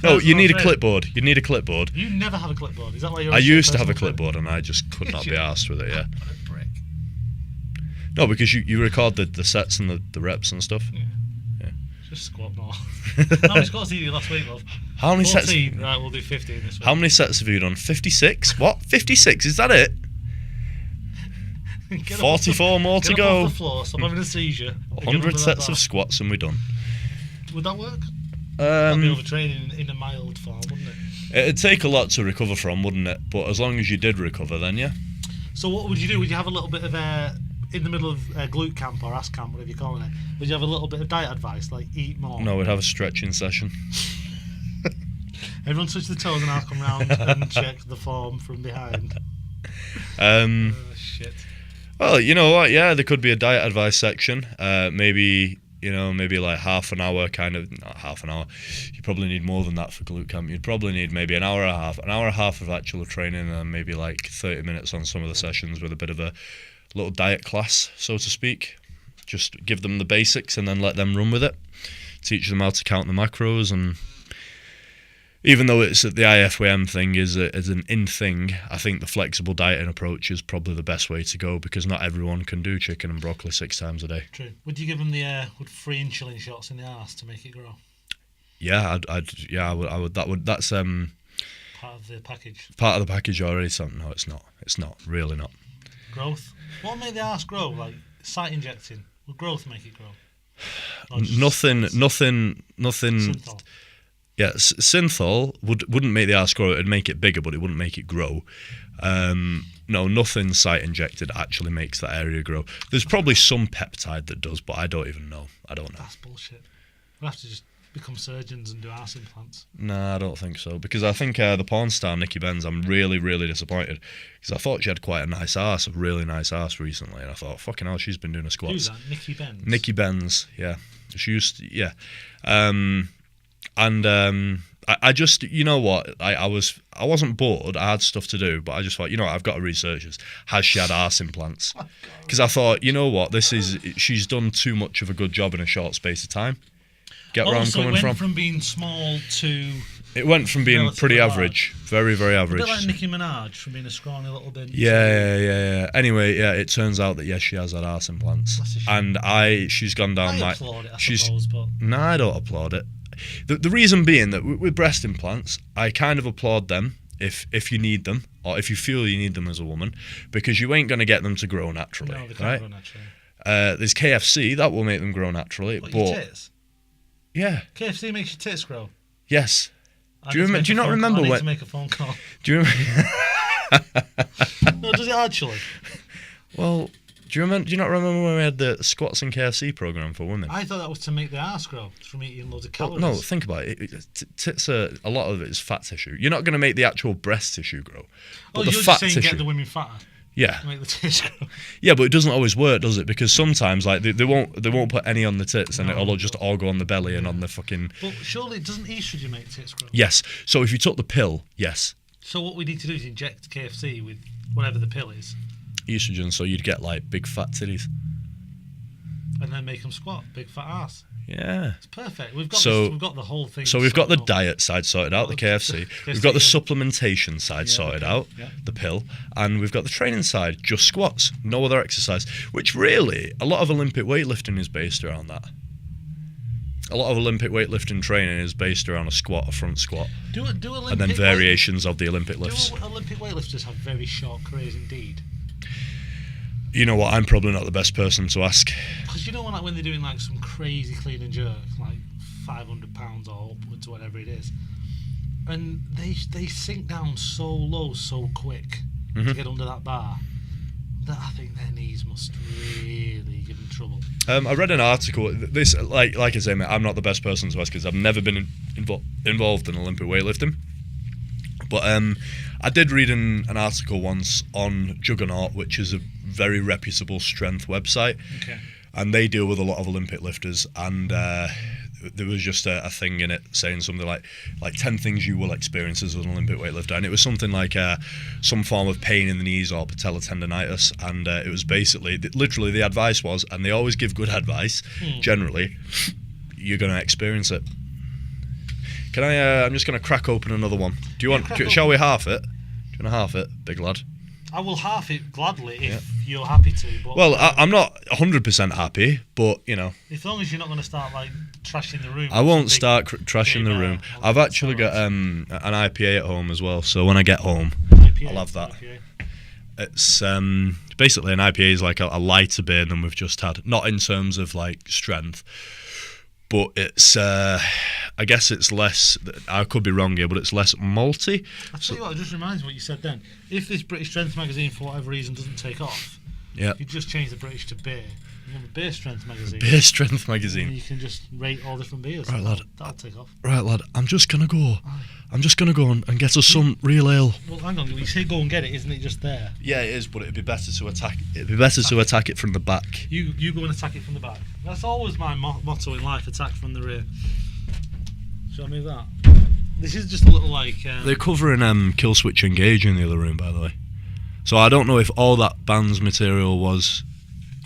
no, you need a Personal clipboard. You need a clipboard. trainer. You never have a clipboard. Is that why you're? I used to have a personal trainer? clipboard, and I just could not be you? arsed with it. Yeah. What a prick. No, because you record the sets and the reps and stuff. Yeah. Yeah. Just squat more. How many squats did you do last week, love? How many 14. sets? Right, we'll do 15 this week. How many sets have you done? 56. What? 56? Is that it? Get up 44 more to get go. Up off the floor, stop having a seizure. and get 100 under that sets bar. of squats and we're done. Would that work? That'd be Um, overtraining in a mild form, wouldn't it? it'd take a lot to recover from, wouldn't it? But as long as you did recover, then yeah. So what would you do? Would you have a little bit of in the middle of glute camp or ass camp, whatever you're calling it? Would you have a little bit of diet advice, like eat more? No, we'd have a stretching session. Everyone touch the toes and I'll come round and check the form from behind. Um, Oh, shit. well, you know what? Yeah, there could be a diet advice section. Maybe like half an hour, kind of. Not half an hour. You probably need more than that for glute camp. You'd probably need maybe an hour and a half of actual training, and then maybe like 30 minutes on some of the sessions with a bit of a little diet class, so to speak. Just give them the basics and then let them run with it. Teach them how to count the macros, and even though it's the IFWM thing is an in thing, I think the flexible dieting approach is probably the best way to go, because not everyone can do chicken and broccoli 6 times a day. True. Would you give them the 3 insulin shots in the arse to make it grow? Yeah, I would. That's Part of the package. part of the package already. So no, it's not. It's not really not. Growth. What will make the arse grow? Like site injecting. Will growth make it grow? Or just Nothing. synthol? Yeah, synthol wouldn't make the arse grow. It'd make it bigger, but it wouldn't make it grow. No, nothing site injected actually makes that area grow. There's probably some peptide that does, but I don't even know. I don't know. That's bullshit. We'll have to just become surgeons and do arse implants. Nah, I don't think so. Because I think the porn star Nikki Benz, I'm really, really disappointed. Because I thought she had quite a nice arse, a really nice arse recently. And I thought, fucking hell, she's been doing a squats. Who's that? Nikki Benz? Nikki Benz, yeah. She used to, yeah. I just, you know what, I wasn't bored, I had stuff to do, but I just thought, you know what, I've got to research this. Has she had arse implants? Because I thought, you know what, she's done too much of a good job in a short space of time. Get where I'm so coming it went from? from being small to... It went from being relatively pretty large. average, very, very A average. bit like Nicki Minaj, from being a scrawny little bit. Yeah. Anyway, yeah, it turns out that yes, she has had arse implants, That's a shame. and she's gone down I my. applaud it, I suppose, but... No, I don't applaud it. The reason being that with breast implants, I kind of applaud them if you need them, or if you feel you need them as a woman, because you ain't going to get them to grow naturally, No, they can't right? grow naturally. There's KFC that will make them grow naturally, What, but your tits? yeah, KFC makes your tits grow. yes. I Do you need to remem- make do you a not phone- remember I need when- to make a phone call. Do you remember? No, does it actually? Well, do you not remember when we had the squats and KFC program for women? I thought that was to make the arse grow, from eating loads of Well, calories. no, think about it. Tits are, a lot of it is fat tissue. You're not going to make the actual breast tissue grow, but Oh, the you're fat just saying tissue. get the women fatter, Yeah, make the tits grow. yeah, but it doesn't always work, does it? Because sometimes, like, they won't put any on the tits, and No. it'll just all go on the belly and on the fucking. But surely, doesn't estrogen make tits grow? Yes. So if you took the pill, yes, So what we need to do is inject KFC with whatever the pill is, estrogen, so you'd get like big fat titties. and then make them squat, big fat ass. Yeah. It's perfect. We've got So- we've got the whole thing. So we've got the sorted out. diet side sorted out, the KFC. KFC, We've got the yeah. supplementation side Yeah, sorted okay, out, yeah. the pill, and we've got the training side, just squats, no other exercise. Which really, a lot of Olympic weightlifting is based around that. A lot of Olympic weightlifting training is based around a squat, a front squat, Do Olympic and then variations of the Olympic Do lifts. Olympic weightlifters have very short careers indeed? You know what? I'm probably not the best person to ask. Because you know when they're doing like some crazy clean and jerk, like 500 pounds or upwards, whatever it is, and they sink down so low so quick to get under that bar that I think their knees must really give them trouble. I read an article. This, like I say, mate, I'm not the best person to ask because I've never been involved in Olympic weightlifting. But I did read an article once on Juggernaut, which is a very reputable strength website, Okay. and they deal with a lot of Olympic lifters. And there was just a thing in it saying something like 10 things you will experience as an Olympic weightlifter, and it was something like some form of pain in the knees or patellar tendonitis, and it was basically literally the advice was, and they always give good advice generally, you're going to experience it. Can I? I'm just going to crack open another one. Do you want? Shall we half it? Do you want to half it, big lad? I will half it gladly if you're happy to. But well, I'm not 100% happy, but you know. As long as you're not going to start like trashing the room. I won't start trashing the room. I've actually got an IPA at home as well, so when I get home, I'll have that. IPA. It's basically an IPA is like a lighter beer than we've just had. Not in terms of like strength, but it's I guess it's less. I could be wrong here, but it's less malty. I tell you what, it just reminds me of what you said then. If this British Strength magazine, for whatever reason, doesn't take off, you just change the British to beer. You have a Beer Strength magazine. Beer Strength magazine. And you can just rate all different beers. Right, lad. That'll take off. Right, lad. I'm just gonna go. I'm just gonna go and get us some real ale. Well, hang on. When you say go and get it, isn't it just there? Yeah, it is, but it'd be better to attack. It'd be better to attack it from the back. You go and attack it from the back. That's always my motto in life: attack from the rear. Show me that. This is just a little like. They're covering Killswitch Engage in the other room, by the way. So I don't know if all that band's material was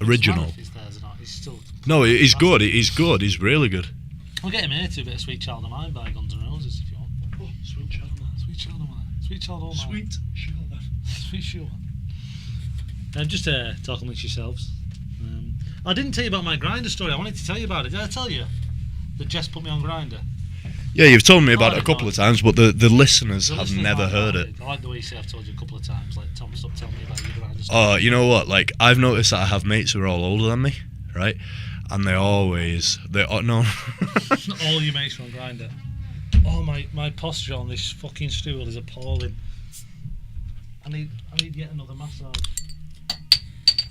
original. It's theirs or not. He's still. No, he's good. He's good. He's really good. We'll get him here to a bit of Sweet Child of Mine by Guns N' Roses if you want. Oh, Sweet Child of Mine. Sweet Child of Mine. Sweet Child of Mine. Sweet Child. Sweet Child. Just talk amongst yourselves. I didn't tell you about my Grindr story. I wanted to tell you about it. Did I tell you that Jess put me on Grindr? Yeah, you've told me about it a couple of times, but the listeners have never heard it. I like the way you say I've told you a couple of times. Like, Tom, stop telling me about your Grindr story. Oh, you know what? Like, I've noticed that I have mates who are all older than me, right? And no. All your mates are on Grindr. Oh, my posture on this fucking stool is appalling. I need yet another massage.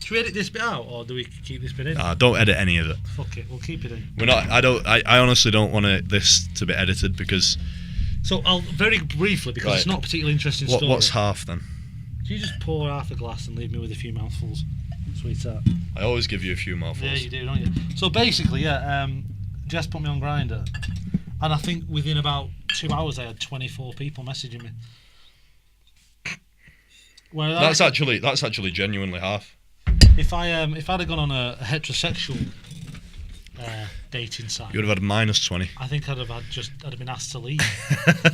Should we edit this bit out, or do we keep this bit in? Nah, don't edit any of it. Fuck it, we'll keep it in. We're not. I honestly don't want this to be edited because. So I'll very briefly, because it's not a particularly interesting story. What's half then? Do you just pour half a glass and leave me with a few mouthfuls, sweetheart? I always give you a few mouthfuls. Yeah, you do, don't you? So basically, Jess put me on Grindr, and I think within about 2 hours I had 24 people messaging me. That's actually genuinely half. If I'd have gone on a heterosexual dating site, you would have had -20. I think I'd have been asked to leave.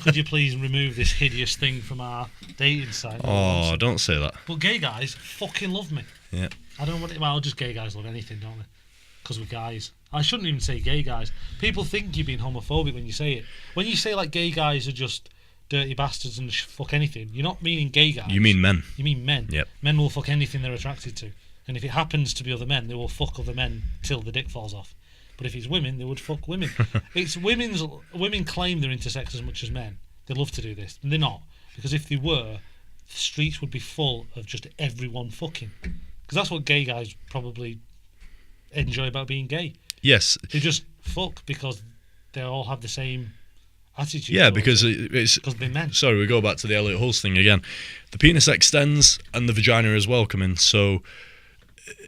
Could you please remove this hideous thing from our dating site? Oh, don't say that. But gay guys fucking love me. Yeah. I don't know well, just gay guys love anything, don't they? Because we're guys. I shouldn't even say gay guys. People think you're being homophobic when you say it. When you say like gay guys are just dirty bastards and fuck anything, you're not meaning gay guys. You mean men. You mean men. Yep. Men will fuck anything they're attracted to. And if it happens to be other men, they will fuck other men till the dick falls off. But if it's women, they would fuck women. Women claim they're intersex as much as men. They love to do this, and they're not. Because if they were, the streets would be full of just everyone fucking. Because that's what gay guys probably enjoy about being gay. Yes. They just fuck because they all have the same attitude. Yeah, because they're men. Sorry, we go back to the Elliot Hulse thing again. The penis extends and the vagina as well come in, so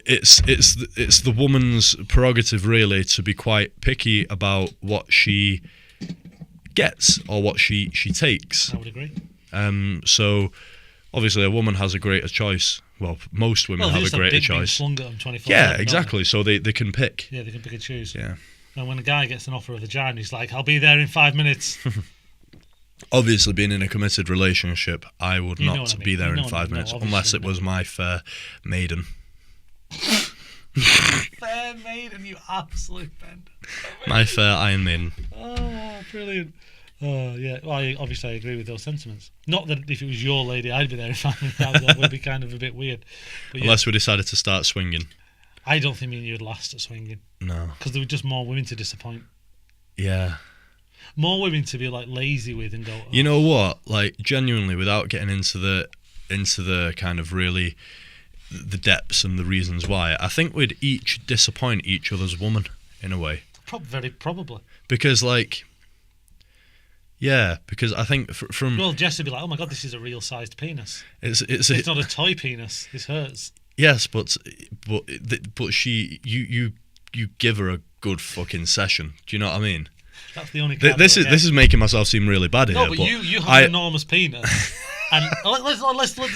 it's the woman's prerogative really to be quite picky about what she gets or what she takes. I would agree. So obviously a woman has a greater choice. Well, most women have a greater choice. Yeah, exactly. So they can pick. Yeah, they can pick and choose. Yeah. And when a guy gets an offer of a vagina, he's like, "I'll be there in 5 minutes." Obviously, being in a committed relationship, I would not be there in 5 minutes unless it was my fair maiden. Fair maiden, you absolute bender. My fair Iron Maiden. Oh, brilliant. Oh, yeah. Well, I agree with those sentiments. Not that if it was your lady, I'd be there in 5 minutes. That would be kind of a bit weird. But unless we decided to start swinging. I don't think me and you would last at swinging. No. Because there were just more women to disappoint. Yeah. More women to be like lazy with and go. Oh. You know what? Like genuinely, without getting into the kind of really the depths and the reasons why, I think we'd each disappoint each other's woman in a way. Very probably. Because like. Yeah, because I think from. Well, Jess would be like, "Oh my god, this is a real sized penis. It's not a toy penis. This hurts." Yes, but you give her a good fucking session. Do you know what I mean? That's the only. This is making myself seem really bad here. No, but you have an enormous penis. And let's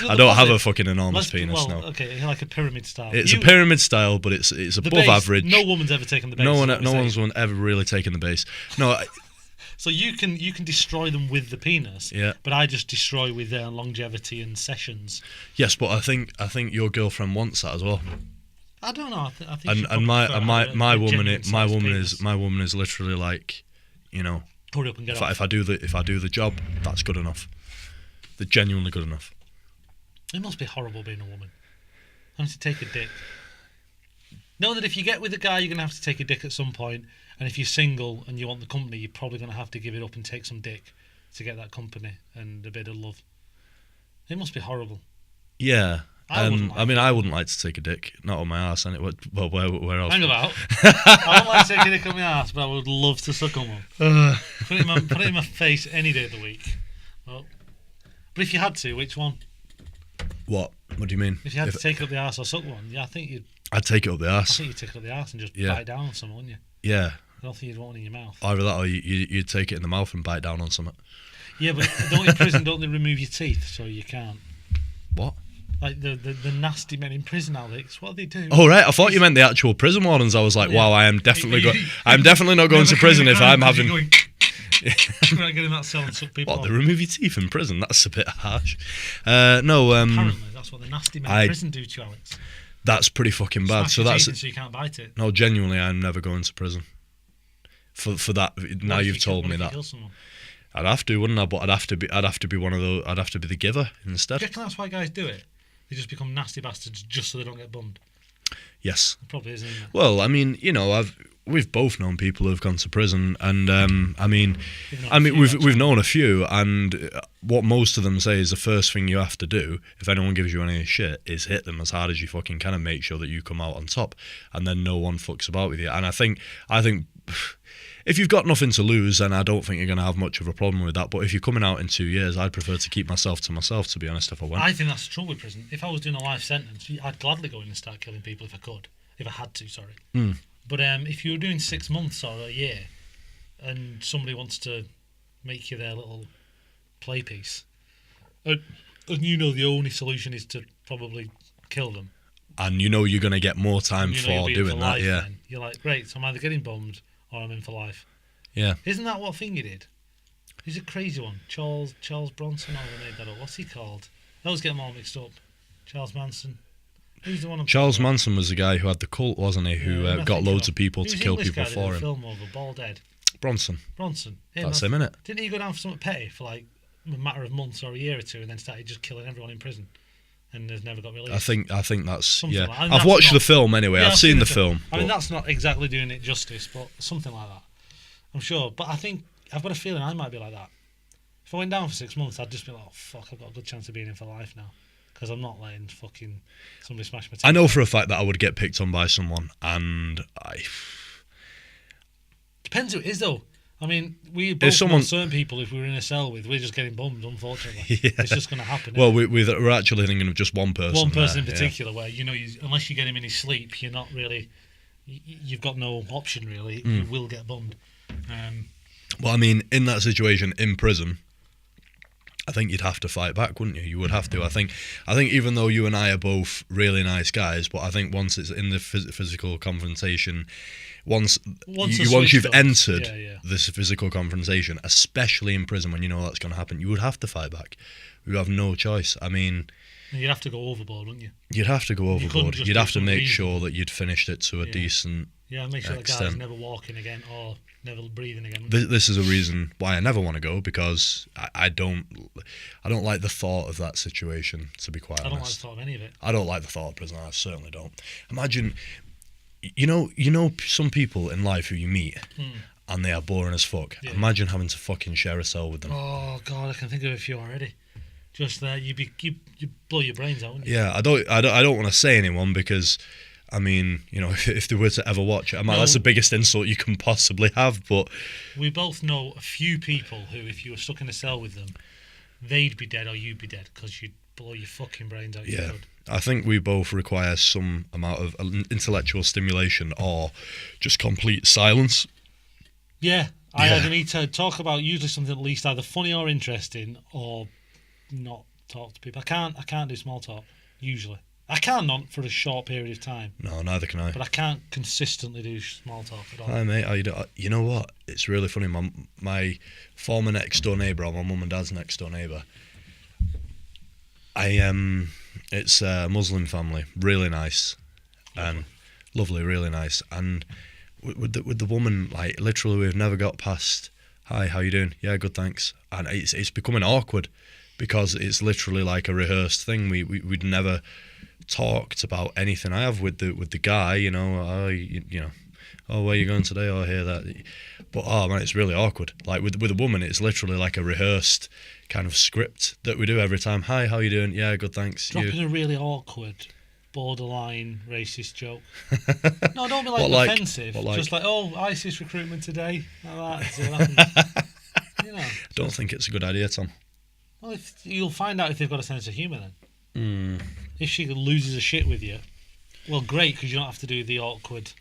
I don't have a fucking enormous penis. Well, no. Okay, like a pyramid style. It's a pyramid style, but it's above base, average. No woman's ever taken the base. No one's ever really taken the base. No. So you can destroy them with the penis. Yeah. But I just destroy with longevity and sessions. Yes, but I think your girlfriend wants that as well. I don't know. I think. And my woman is literally like, you know. Hurry up and get off. If I do the job, that's good enough. They're genuinely good enough. It must be horrible being a woman. Having to take a dick. Know that if you get with a guy, you're going to have to take a dick at some point, and if you're single and you want the company, you're probably going to have to give it up and take some dick to get that company and a bit of love. It must be horrible. Yeah. I wouldn't like to take a dick, not on my ass. Well, where else? Hang about. I wouldn't like to take a dick on my ass, but I would love to suck on one. Put it in my face any day of the week. Well, but if you had to, which one? What? What do you mean? If you had to take it up the arse or suck one, yeah, I think you'd. I'd take it up the arse. I think you'd take it up the arse and just bite down on something, wouldn't you? Yeah. I don't think you'd want one in your mouth. Either that or you'd take it in the mouth and bite down on something. Yeah, but in prison, don't they remove your teeth so you can't? What? Like the nasty men in prison, Alex. What do they do? Oh right, I thought you meant the actual prison wardens. I was like, wow, I'm definitely not going to prison if I'm having. You're not getting that cell and suck people. What? They remove your teeth in prison? That's a bit harsh. No. Apparently, that's what the nasty men in prison do to you, Alex. That's pretty fucking bad. So you can't bite it. No, genuinely, I'm never going to prison. For that, now you've told me that. I'd have to, wouldn't I? But I'd have to be one of those. I'd have to be the giver instead. Do you reckon that's why guys do it? They just become nasty bastards just so they don't get bummed. Yes. It probably is, isn't it? Well, I mean, you know, we've both known people who've gone to prison, and we've known a few, and what most of them say is the first thing you have to do if anyone gives you any shit is hit them as hard as you fucking can and make sure that you come out on top, and then no one fucks about with you. And I think. If you've got nothing to lose, then I don't think you're going to have much of a problem with that. But if you're coming out in 2 years, I'd prefer to keep myself to myself, to be honest, if I went. I think that's the trouble with prison. If I was doing a life sentence, I'd gladly go in and start killing people if I could. If I had to, sorry. But if you were doing 6 months or a year and somebody wants to make you their little play piece, and you know the only solution is to probably kill them. And you know you're going to get more time for doing that, yeah. Then. You're like, great, so I'm either getting bummed or I'm in for life. Yeah. Isn't that what thing he did? He's a crazy one. Charles Bronson, I made that up. What's he called? I always get them all mixed up. Charles Manson. Who's the one? Charles Manson was the guy who had the cult, wasn't he? Who got loads of people to kill people for him. Film over Bald Head. Bronson. That's him, innit? Didn't he go down for something petty for like a matter of months or a year or two, and then started just killing everyone in prison? And has never got released. I think that's something Like I've watched the film anyway. I've seen the film. I mean, that's not exactly doing it justice, but something like that. I'm sure. But I think I've got a feeling I might be like that. If I went down for 6 months, I'd just be like, oh, fuck, I've got a good chance of being in for life now. Because I'm not letting fucking somebody smash my teeth. I know for a fact that I would get picked on by someone, and Depends who it is, though. I mean, we both know certain people, if we were in a cell with, we're just getting bummed, unfortunately. Yeah. It's just going to happen. Well, we're actually thinking of just one person. One person in particular, where, you know, unless you get him in his sleep, you're not really... You've got no option, really. You will get bummed. Well, I mean, in that situation, in prison, I think you'd have to fight back, wouldn't you? You would have to. I think even though you and I are both really nice guys, but I think once it's in the physical confrontation... Once you've entered this physical confrontation, especially in prison when you know that's going to happen, you would have to fight back. You have no choice. I mean... You'd have to go overboard, wouldn't you? You'd have to go overboard. You'd have to make sure that you'd finished it to a decent make sure the guy's never walking again or never breathing again. This is a reason why I never want to go, because I don't like the thought of that situation, to be quite honest. I don't like the thought of any of it. I don't like the thought of prison. I certainly don't. Imagine... You know some people in life who you meet and they are boring as fuck. Yeah. Imagine having to fucking share a cell with them. Oh God, I can think of a few already. Just there, you blow your brains out, wouldn't you? Yeah, I don't want to say anyone, because, I mean, you know, if they were to ever watch it, that's the biggest insult you can possibly have. But we both know a few people who, if you were stuck in a cell with them, they'd be dead or you'd be dead because you'd blow your fucking brains out. Yeah. I think we both require some amount of intellectual stimulation or just complete silence. Yeah, I Yeah. either need to talk about usually something at least either funny or interesting, or not talk to people. I can't do small talk usually. I can not for a short period of time, No, neither can I. but I can't consistently do small talk at all. Hi mate, how you doing? You know what? It's really funny. My former next door neighbour, or my mum and dad's next door neighbour. It's a Muslim family, really nice, and lovely, really nice. And with the woman, like literally, we've never got past. Hi, how you doing? Yeah, good, thanks. And it's becoming awkward because it's literally like a rehearsed thing. We'd never talked about anything I have with the guy, you know, oh, where you going today? Oh, here, that. But oh man, it's really awkward. Like with a woman, it's literally like a rehearsed kind of script that we do every time. Hi, how you doing? Yeah, good, thanks. Dropping a really awkward, borderline racist joke. No, don't be What, like? offensive. What, like? Just like, oh, ISIS recruitment today. Like that. See what happens. You know. Don't think it's a good idea, Tom. Well, you'll find out if they've got a sense of humour then. Mm. If she loses a shit with you, well, great, because you don't have to do the awkward,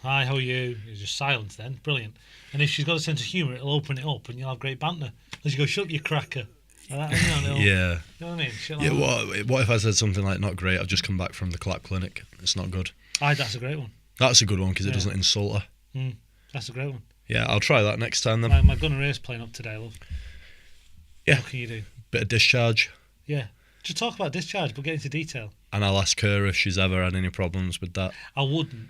hi, how are you? It's just silence then. Brilliant. And if she's got a sense of humour, it'll open it up and you'll have great banter. As you go, shut up, you cracker. Like that, you know, Yeah. You know what I mean? Shit like Yeah. that. What if I said something like, not great? I've just come back from the clap clinic. It's not good. That's a great one. That's a good one because it Yeah. doesn't insult her. That's a great one. Yeah, I'll try that next time then. My gunner is playing up today, love. Yeah. What can you do? Bit of discharge. Yeah. Just talk about discharge, but get into detail. And I'll ask her if she's ever had any problems with that. I wouldn't,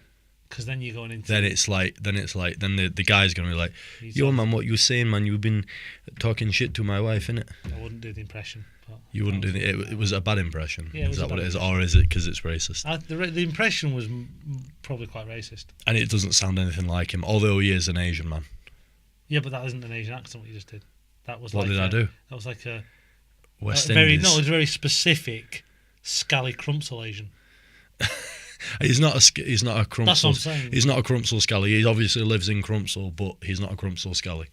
because then you're going into... Then the guy's gonna be like, yo man, what you saying, man? You've been talking shit to my wife, innit? I wouldn't do the impression. But You wouldn't do it was a bad impression. Yeah, it was is a that what bad it is, impression. or is it because it's racist? The impression was probably quite racist. And it doesn't sound anything like him, although he is an Asian man. Yeah, but that isn't an Asian accent. What you just did. That was. What like did I do? That was like a West very Indies. no. It was very specific. Scally Crumpsel Asian. He's not a Crumpsel. That's what I'm saying. He's not a Crumpsel Scally. He obviously lives in Crumpsel, but he's not a Crumpsel Scally.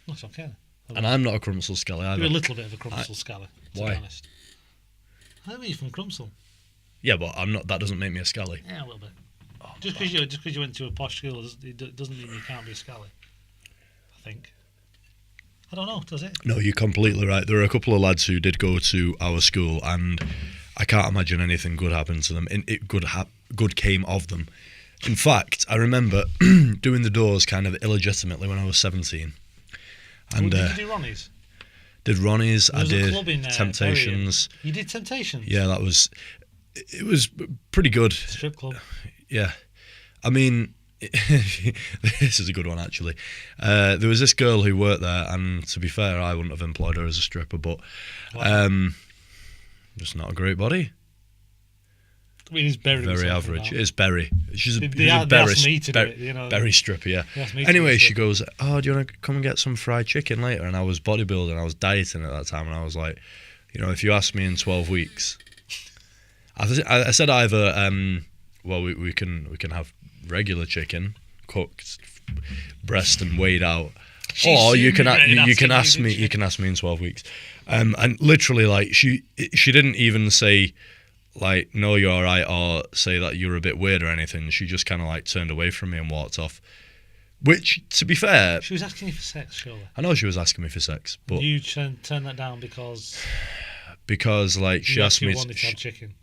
That's okay. And I'm not a Crumpsel Scally either. You're a little bit of a Crumpsel Scally. To Why? be honest. I think you're from Crumpsel. Yeah, but I'm not. That doesn't make me a Scally. Yeah, a little bit. Oh, Just because you went to a posh school doesn't mean you can't be a Scally. I think. I don't know. Does it? No, you're completely right. There are a couple of lads who did go to our school, and I can't imagine anything good happened to them. Good came of them. In fact, I remember doing the doors kind of illegitimately when I was 17. And Did you do Ronnie's? did Ronnie's. There I was a did club in Temptations. You did Temptations? Yeah, it was pretty good. Strip club. Yeah, I mean, this is a good one actually. There was this girl who worked there, and to be fair, I wouldn't have employed her as a stripper, but just not a great body. I mean, it's Berry. Very average. It's Berry. She's a They Berry, asked me to do it, you know. Berry stripper, yeah. They asked me to Anyway, do she it. goes, oh, do you want to come and get some fried chicken later? And I was bodybuilding, I was dieting at that time, and I was like, you know, if you ask me in 12 weeks, I said either, well, we can have regular chicken, cooked, breast and weighed out, or you can ask me in 12 weeks, and literally like she didn't even say like no you're all right or say that you're a bit weird or anything. She just kind of like turned away from me and walked off, which to be fair, She was asking you for sex, surely. I know she was asking me for sex, but You turn that down because like she you asked me actually wanted to have chicken.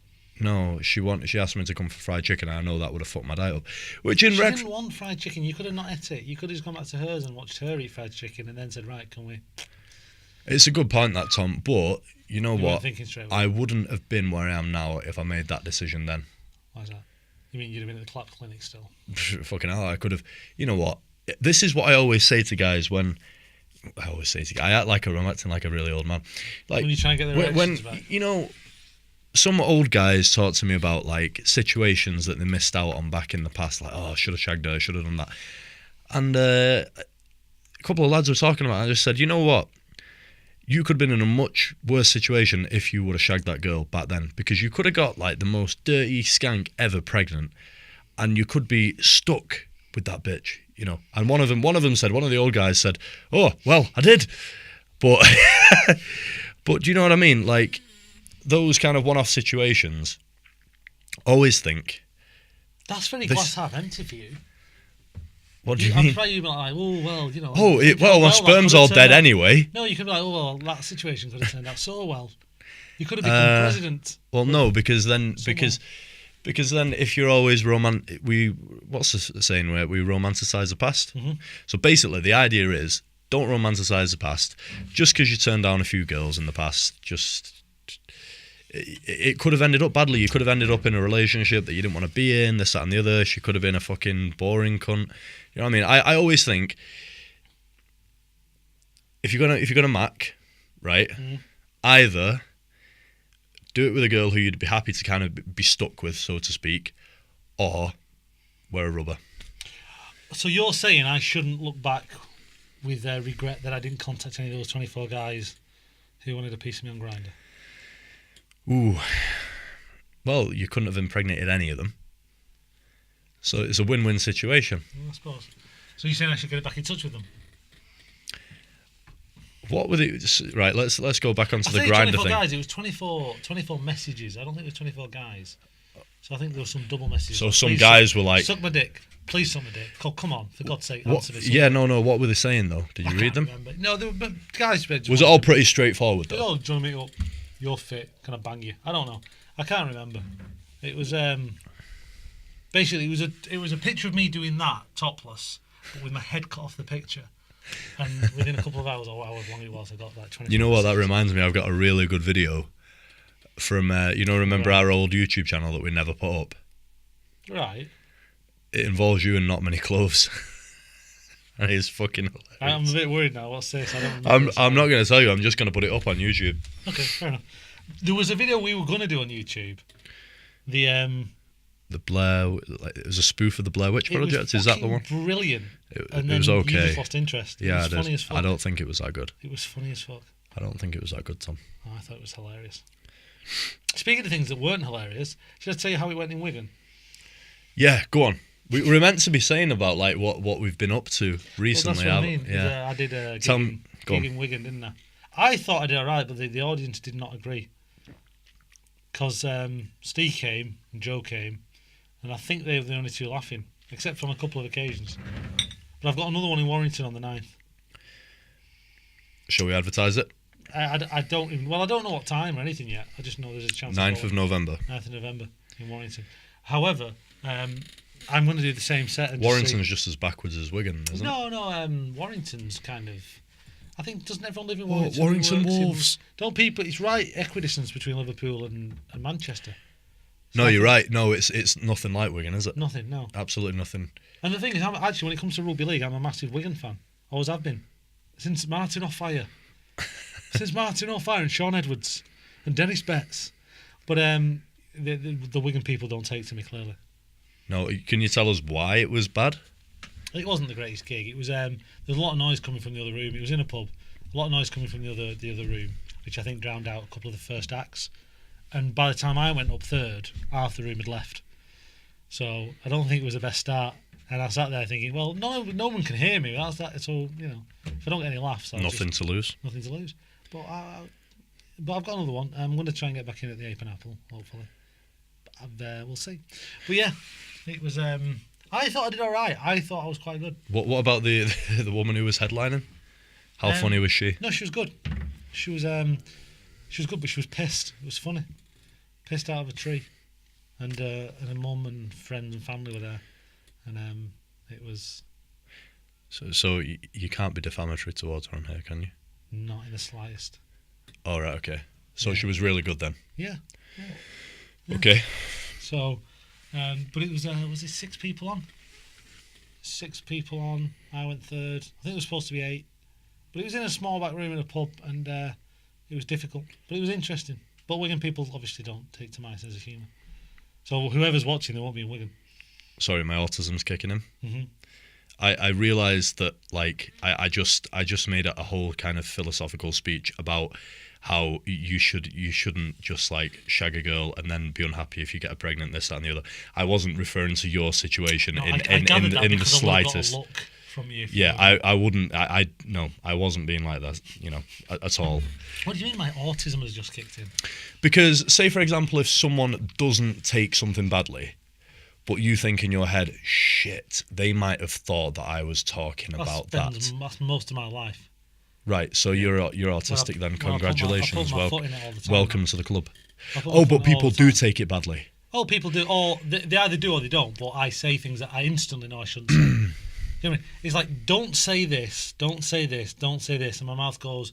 no she asked me to come for fried chicken, and I know that would have fucked my diet up, which in She ret- didn't want fried chicken. You could have not ate it. You could have just gone back to hers and watched her eat fried chicken and then said, right, can we? it's a good point that, Tom, but you know You weren't what, thinking straight away. I wouldn't have been where I am now if I made that decision then. Why is that? You mean you'd have been at the clap clinic still? Fucking hell, I could have. You know what? This is what I always say to guys when I act like I'm acting like a really old man. Like When you try and get their when erections back. you know, some old guys talk to me about like situations that they missed out on back in the past. Like, oh, I should have shagged her, I should have done that. And a couple of lads were talking about it. I just said, you know what? You could have been in a much worse situation if you would have shagged that girl back then, because you could have got like the most dirty skank ever pregnant, and you could be stuck with that bitch, you know. And one of the old guys said, "Oh, well, I did," but but do you know what I mean? Like those kind of one-off situations. Always think That's very This- glass half empty for you. What do you I'm mean? afraid you'd be like, oh well, you know. Well, my sperm's all dead anyway. No, you could be like, oh well, that situation could have turned out so well. You could have become president. Well, no, because then if you're always what's the saying where we romanticize the past? Mm-hmm. So basically, the idea is don't romanticize the past. Just because you turned down a few girls in the past, it could have ended up badly. You could have ended up in a relationship that you didn't want to be in, this, that, and the other. She could have been a fucking boring cunt. You know what I mean? I always think if you're gonna mac, right, either do it with a girl who you'd be happy to kind of be stuck with, so to speak, or wear a rubber. So you're saying I shouldn't look back with regret that I didn't contact any of those 24 guys who wanted a piece of me on Grindr? Ooh. Well, you couldn't have impregnated any of them. So it's a win-win situation. I suppose. So you're saying I should get back in touch with them? What were the... Right, let's go back onto the Grindr 24 thing. guys, it was 24 messages. I don't think it was 24 guys. So I think there were some double messages. So some guys were like... Suck my dick. Please suck my dick. Come on, for God's sake, What? answer this. Yeah, no. What were they saying, though? Did you read them? Remember. No, but guys... Was it all pretty straightforward, though? Oh, do you want to meet up? You're fit. Can I bang you? I don't know. I can't remember. It was... Basically, it was a picture of me doing that, topless, but with my head cut off the picture. And within a couple of hours, or however long it was, I got like 20. You know what that reminds me? I've got a really good video from, remember our old YouTube channel that we never put up? Right. It involves you in not many clothes. And it's fucking hilarious. I'm a bit worried now. What's this? I don't remember. I'm not going to tell you. I'm just going to put it up on YouTube. Okay, fair enough. There was a video we were going to do on YouTube. The Blair, it was a spoof of the Blair Witch Project. Is that the one? Brilliant. It was okay. You just lost interest. Yeah, it was funny as fuck. I don't think it was that good. It was funny as fuck. I don't think it was that good, Tom. Oh, I thought it was hilarious. Speaking of things that weren't hilarious, should I tell you how it went in Wigan? Yeah, go on. We were meant to be saying about like what we've been up to recently. Well, that's what I mean. Yeah. I did a gig in Wigan, didn't I? I thought I did alright, but the audience did not agree. Because Steve came and Joe came, and I think they were the only two laughing, except on a couple of occasions. But I've got another one in Warrington on the 9th. Shall we advertise it? I don't even... Well, I don't know what time or anything yet. I just know there's a chance. 9th of November. 9th of November in Warrington. However, I'm going to do the same set. And Warrington's just as backwards as Wigan, isn't it? No. Warrington's kind of... I think, doesn't everyone live in Warrington? Warrington Wolves. Don't people... It's right equidistance between Liverpool and Manchester. No, you're right. No, it's nothing like Wigan, is it? Nothing, no. Absolutely nothing. And the thing is, actually, when it comes to rugby league, I'm a massive Wigan fan. Always have been. Since Martin O'Fire. Since Martin O'Fire and Sean Edwards and Dennis Betts. But the Wigan people don't take to me, clearly. No, can you tell us why it was bad? It wasn't the greatest gig. It was there was a lot of noise coming from the other room. It was in a pub. A lot of noise coming from the other room, which I think drowned out a couple of the first acts. And by the time I went up third, half the room had left. So I don't think it was the best start. And I sat there thinking, well, no one can hear me. It's all, if I don't get any laughs, Nothing to lose. Nothing to lose. But I've got another one. I'm going to try and get back in at the Ape and Apple, hopefully. But we'll see. But yeah, it was. I thought I did all right. I thought I was quite good. What about the woman who was headlining? How funny was she? No, she was good. She was good, but she was pissed. It was funny. Pissed out of a tree, and her mum and friends and family were there, and it was. So you can't be defamatory towards her on here, can you? Not in the slightest. All right, okay. So she was really good then. Yeah. Okay. So, but it was it 6 people on? 6 people on. I went third. I think it was supposed to be 8, but it was in a small back room in a pub, and it was difficult, but it was interesting. But Wigan people obviously don't take to my sense of humour. So whoever's watching, they won't be in Wigan. Sorry, my autism's kicking in. Mm-hmm. I realised that I just made a whole kind of philosophical speech about how you shouldn't just like shag a girl and then be unhappy if you get her pregnant, this, that, and the other. I wasn't referring to your situation in the slightest. I got a look from you. Yeah, I wouldn't. I wasn't being like that, at all. What do you mean my autism has just kicked in? Because say for example, if someone doesn't take something badly, but you think in your head, shit, they might have thought that I was talking about that. That's most of my life. Right, so you're autistic then. Congratulations. I put my foot in it all the time. Welcome to the club. Oh, but people do take it badly. Oh, people do. Or they either do or they don't. But I say things that I instantly know I shouldn't say. You know what I mean? It's like, don't say this, don't say this, don't say this. And my mouth goes,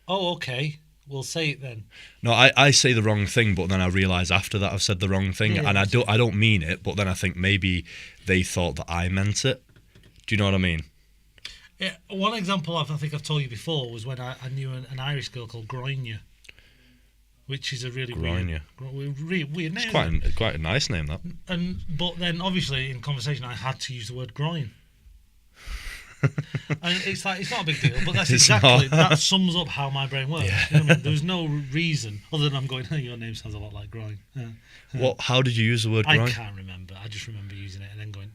oh, okay, we'll say it then. No, I say the wrong thing, but then I realise after that I've said the wrong thing. Yeah, and I don't mean it, but then I think maybe they thought that I meant it. Do you know what I mean? Yeah, one example I think I've told you before was when I knew an Irish girl called Groinia, which is a really weird name. It's quite a nice name, that. But then obviously in conversation I had to use the word groin. And it's like, it's not a big deal, but that's that sums up how my brain works. Yeah. You know what I mean? There's no reason other than I'm going, hey, your name sounds a lot like groin. How did you use the word groin? I can't remember. I just remember using it and then going,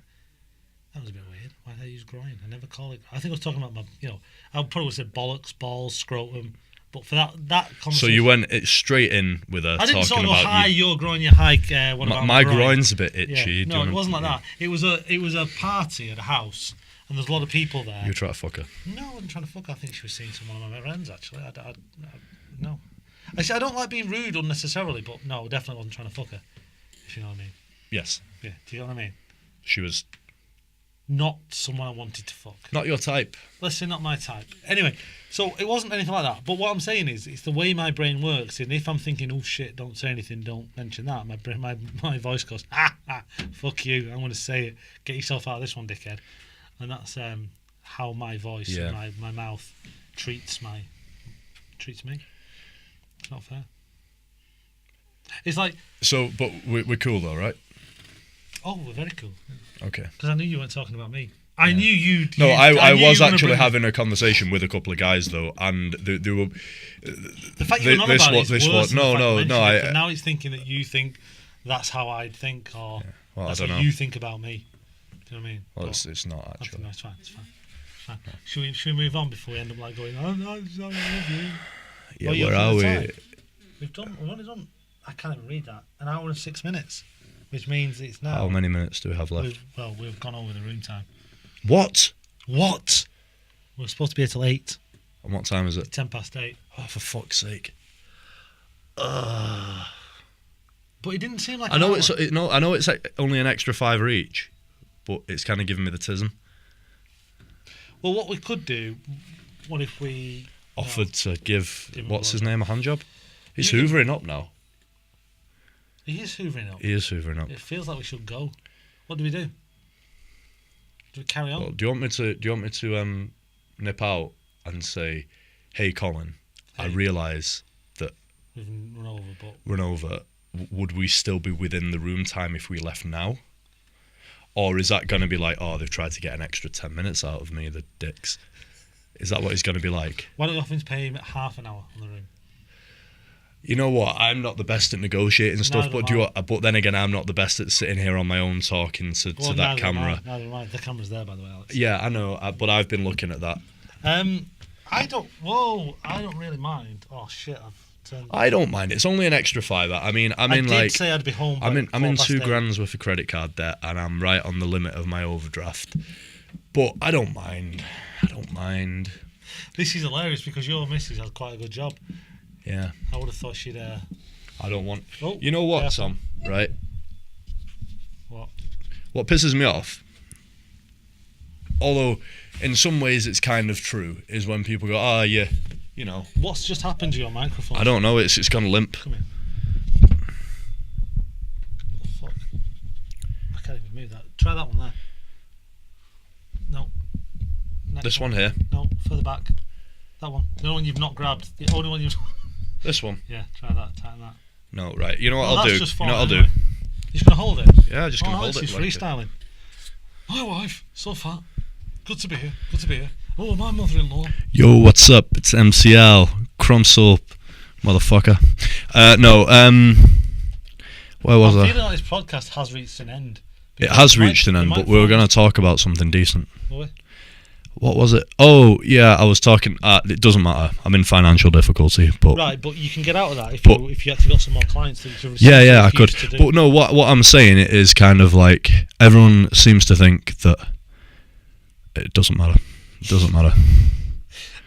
that was a bit weird. Why did I use groin? I never call it. I think I was talking about my, I probably would have said bollocks, balls, scrotum. But for that conversation. So you went straight in with a I didn't talking sort of about go, hi, your groin, your hike. What about my groin? groin's a bit itchy. Yeah. No, it wasn't like that. It was a party at a house, and there's a lot of people there. You were trying to fuck her? No, I wasn't trying to fuck her. I think she was seeing someone of my friends, actually. No. I don't like being rude unnecessarily, but no, definitely wasn't trying to fuck her, if you know what I mean. Yes. Yeah, do you know what I mean? She was not someone I wanted to fuck. Not your type. Let's say not my type. Anyway, so it wasn't anything like that. But what I'm saying is, it's the way my brain works. And if I'm thinking, oh shit, don't say anything, don't mention that, my voice goes, fuck you, I'm going to say it. Get yourself out of this one, dickhead. And that's how my voice and my mouth treats me. It's not fair. It's like... So, but we're cool though, right? Oh, we're very cool. Okay. Because I knew you weren't talking about me. I knew you. No, I was actually having a conversation with a couple of guys though, and they were. The fact you're not about it is worse. No. Now he's thinking that you think that's how I'd think, or that's what you think about me. Do you know what I mean? Well, it's not actually. No, it's fine. No. Should we move on before we end up like going? Oh no, I love you. Yeah, where are we? We've only done. I can't even read that. An hour and 6 minutes. Which means it's now. How many minutes do we have left? We've gone over the room time. What? We're supposed to be here till 8. And what time is it? 8:10. Oh, for fuck's sake! But it didn't seem like. I know it's like only an extra £5 each, but it's kind of giving me the tism. Well, what we could do, what if we offered to give what's his name a hand job? He's hoovering up now. He is hoovering up. It feels like we should go. What do we do? Do we carry on? Well, do you want me to nip out and say, "Hey, Colin, I realise that we've run over. Would we still be within the room time if we left now? Or is that going to be like, oh, they've tried to get an extra 10 minutes out of me, the dicks? Is that what it's going to be like? Why don't you often pay him half an hour on the room? You know what? I'm not the best at negotiating stuff, but then again, I'm not the best at sitting here on my own talking to that camera. Neither am I. The camera's there, by the way, Alex. Yeah, I know, but I've been looking at that. I don't really mind. Oh shit, I don't mind. It's only an extra £5. I mean, I did say I'd be home. I'm in £2,000 worth of credit card debt, and I'm right on the limit of my overdraft. But I don't mind. This is hilarious because your missus has quite a good job. Yeah. I would have thought she'd. I don't want. Oh, you know what, Tom? Right. What? What pisses me off, although in some ways it's kind of true, is when people go, "Ah, yeah, you know." What's just happened to your microphone? I don't know. It's gone limp. Come here. What the fuck? I can't even move that. Try that one there. No. This one here. No, further back. That one. The one you've not grabbed. The only one you've. This one. Yeah, try that. Tighten that. No, right. You know what I'll do? Just you know what I'll do? You're just gonna hold it. Yeah, just gonna hold it. She's freestyling. My wife, so fat. Good to be here. Oh, my mother-in-law. Yo, what's up? It's MCL, Crumb Soap, motherfucker. Where was I? I feel like this podcast has reached an end. It has reached an end, but we were going to talk about something decent. Were we? What was it? Oh, yeah, I was talking... it doesn't matter. I'm in financial difficulty, but... Right, but you can get out of that if you actually got some more clients that you Yeah, I could. But no, what I'm saying is kind of like, everyone seems to think that it doesn't matter. It doesn't matter.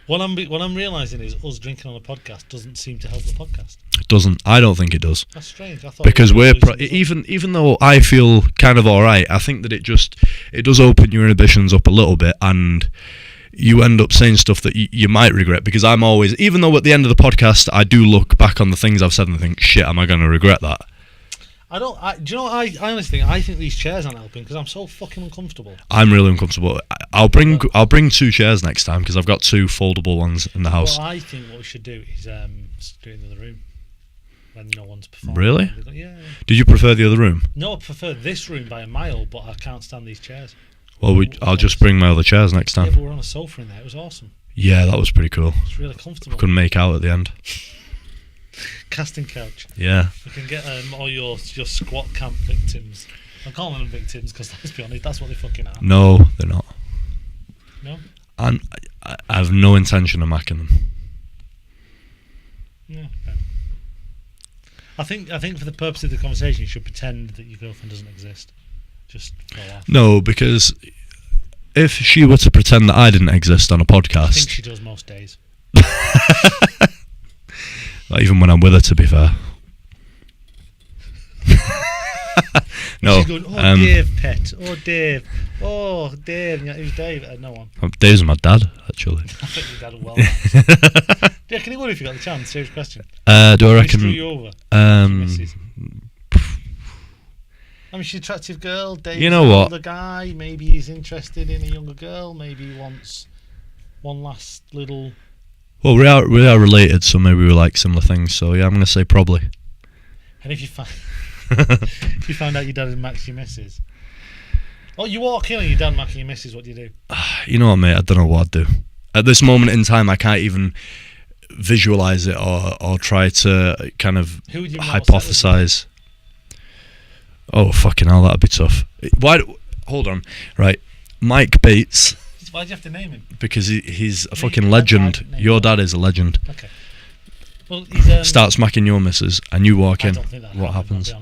What I'm realising is us drinking on a podcast doesn't seem to help the podcast. It doesn't. I don't think it does. That's strange. I thought because even though I feel kind of alright, I think that it does open your inhibitions up a little bit, and you end up saying stuff that you might regret. Because I'm always, even though at the end of the podcast I do look back on the things I've said and think, shit, am I going to regret that? Do you know what I honestly think? I think these chairs aren't helping because I'm so fucking uncomfortable. I'm really uncomfortable. I'll bring 2 chairs next time because I've got 2 foldable ones in the house. Well, I think what we should do is do it in the other room when no one's performing. Really? Yeah. Did you prefer the other room? No, I prefer this room by a mile, but I can't stand these chairs. Well, I'll just bring my other chairs next time. Yeah, but we're on a sofa in there. It was awesome. Yeah, that was pretty cool. It's really comfortable. We couldn't make out at the end. Casting couch. Yeah. We can get all your squat camp victims. I'm calling them victims because let's be honest, that's what they fucking are. No, they're not. No? And I have no intention of macking them. Yeah. Okay. I think for the purpose of the conversation, you should pretend that your girlfriend doesn't exist. Just go off. No, because if she were to pretend that I didn't exist on a podcast, I think she does most days. Not even when I'm with her, to be fair. No. She's going, Dave, pet. Oh, Dave. Oh, Dave. Yeah, who's Dave? No one. Dave's my dad, actually. I think your dad will well. Yeah, can you would if you got the chance? Serious question. Do I reckon? Screw you over. I mean, she's an attractive girl. Dave's you know what? Older guy. Maybe he's interested in a younger girl. Maybe he wants one last little. Well, we are related, so maybe we like similar things. So yeah, I'm gonna say probably. And if you found out your dad had maxed your missus, oh, you walk in and your dad maxing your missus, what do you do? You know what, mate? I don't know what I'd do. At this moment in time, I can't even visualize it or try to kind of hypothesize. Oh, fucking hell, that'd be tough. Hold on. Right. Mike Bates. Why'd you have to name him? Because he's a fucking legend. Your dad is a legend. Okay. Well, he's start smacking your missus and you walk in. What happens?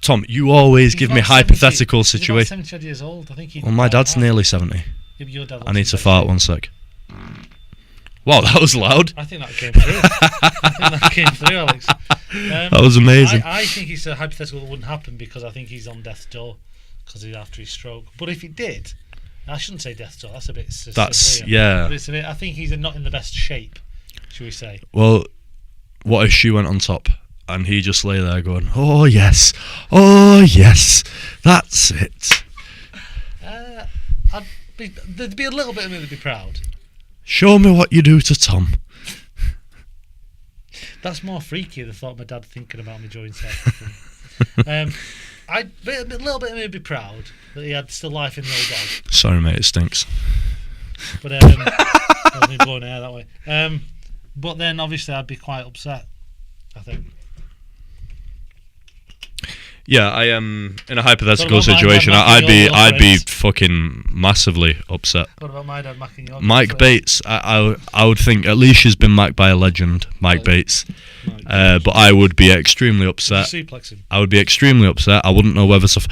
Tom, you always give me hypothetical situations. He's about 70 years old. I think well, my dad's nearly 70. Yeah, but your dad I need to fart 1 sec. Wow, that was loud. I think that came through. Alex. That was amazing. I think it's a hypothetical that wouldn't happen because I think he's on death's door because he's after his stroke. But if he did, I shouldn't say death's door. That's a bit. Yeah. But I think he's not in the best shape, should we say? Well, what if she went on top and he just lay there going, "Oh yes, that's it." There'd be a little bit of me that'd be proud. Show me what you do to Tom. That's more freaky than the thought of my dad thinking about me during sex. A little bit of me would be proud that he had still life in the old dog. Sorry, mate, it stinks. But that was me blowing air that way. But then obviously I'd be quite upset, I think. Yeah, I am in a hypothetical situation. I'd be fucking massively upset. What about my dad macking your Mike Bates, I would think at least she's been macked by a legend, Mike Bates. But I would be extremely upset. I would be extremely upset. I wouldn't know whether to.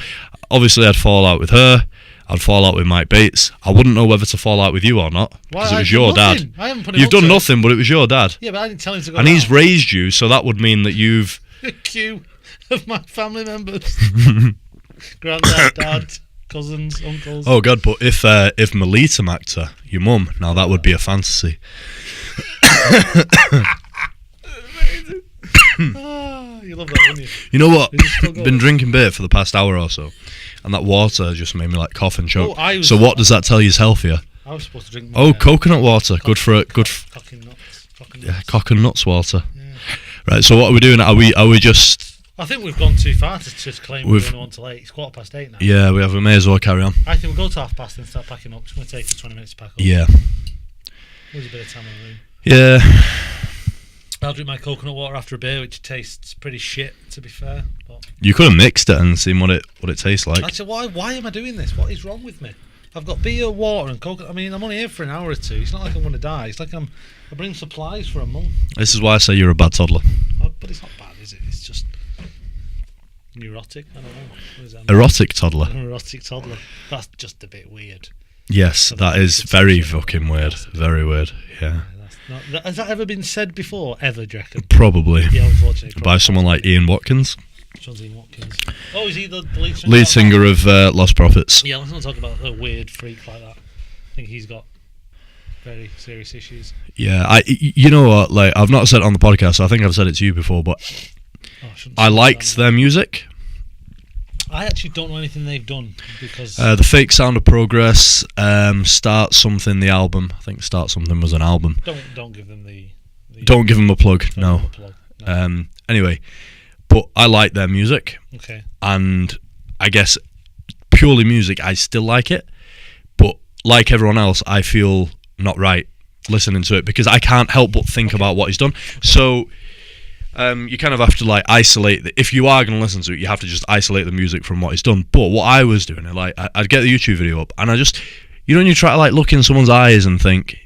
Obviously, I'd fall out with her. I'd fall out with Mike Bates. I wouldn't know whether to fall out with you or not because it was your dad. I haven't put him You've done nothing, but it was your dad. Yeah, but I didn't tell him to go. And he's raised you, so that would mean that you've. A queue of my family members. Granddad, dad, cousins, uncles. Oh God! But if Melita macked her, your mum, now that would be a fantasy. You love that, wouldn't you? You know what? Been drinking beer for the past hour or so, and that water just made me like cough and choke. So what does that tell you is healthier? I was supposed to drink more. Coconut water, good for it. Good. Cock and nuts. Yeah, cock and nuts water. Yeah. Right. So what are we doing? Are we just? I think we've gone too far to claim we're going on till 8. It's 8:15 now. Yeah, we have. We may as well carry on. I think we'll go to 8:30 and start packing up. It's going to take us 20 minutes to pack up. Yeah. There's a bit of time in the room. Yeah. I'll drink my coconut water after a beer, which tastes pretty shit, to be fair. But you could have mixed it and seen what it tastes like. Actually, why am I doing this? What is wrong with me? I've got beer, water, and coke. I mean, I'm only here for an hour or two. It's not like I'm going to die. It's like I bring supplies for a month. This is why I say you're a bad toddler. But it's not bad, is it? It's just neurotic. I don't know. What is that? Erotic toddler. Erotic toddler. That's just a bit weird. Yes, that is very fucking weird. Very weird. Yeah. Has that ever been said before? Ever, do you reckon? Probably. Yeah, unfortunately. By someone like Ian Watkins. John's Ian Watkins. Oh, is he the lead singer? Lead singer of Lost Prophets. Yeah, let's not talk about a weird freak like that. I think he's got very serious issues. Yeah, you know what? Like, I've not said it on the podcast, so I think I've said it to you before, but I liked their music. I actually don't know anything they've done because the Fake Sound of Progress, Start Something, the album. I think Start Something was an album. Don't give them the don't give them a plug. No. Give them a plug. No. Anyway, but I like their music. Okay. And I guess purely music, I still like it. But like everyone else, I feel not right listening to it because I can't help but think about what he's done. Okay. So you kind of have to like isolate if you are going to listen to it, you have to just isolate the music from what he's done. But what I was doing, like I'd get the YouTube video up and I just, you know, when you try to like look in someone's eyes and think,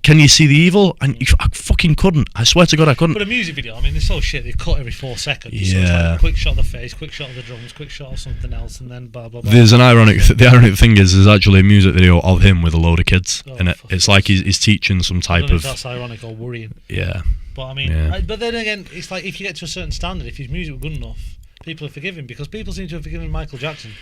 can you see the evil? And I fucking couldn't. I swear to God, I couldn't. But a music video, I mean, it's so shit. They cut every 4 seconds. Yeah. So it's like a quick shot of the face, quick shot of the drums, quick shot of something else, and then blah blah blah. There's an ironic. The ironic thing is, there's actually a music video of him with a load of kids in it. It's like he's teaching some type of. That's ironic or worrying. Yeah. But I mean, but then again, it's like if you get to a certain standard, if his music were good enough, people are forgiving because people seem to have forgiven Michael Jackson.